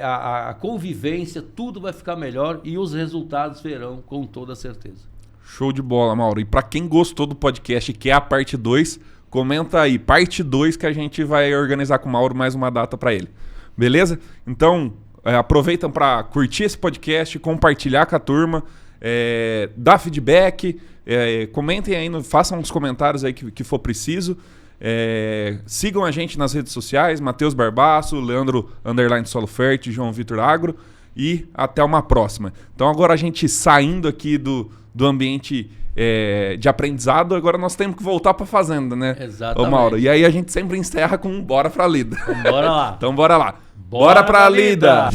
a convivência, tudo vai ficar melhor e os resultados virão com toda certeza. Show de bola, Mauro. E para quem gostou do podcast e quer a parte 2, comenta aí, parte 2, que a gente vai organizar com o Mauro mais uma data para ele. Beleza? Então, aproveitam para curtir esse podcast, compartilhar com a turma, dar feedback, comentem aí, façam uns comentários aí que for preciso. Sigam a gente nas redes sociais, Matheus Barbaço, Leandro _Solo Fértil, João Vitor Agro, e até uma próxima. Então agora a gente saindo aqui do ambiente de aprendizado, agora nós temos que voltar para a fazenda, né? Exatamente. Ô, Mauro, e aí a gente sempre encerra com bora pra lida. Então bora lá. Então bora lá. Bora pra lida!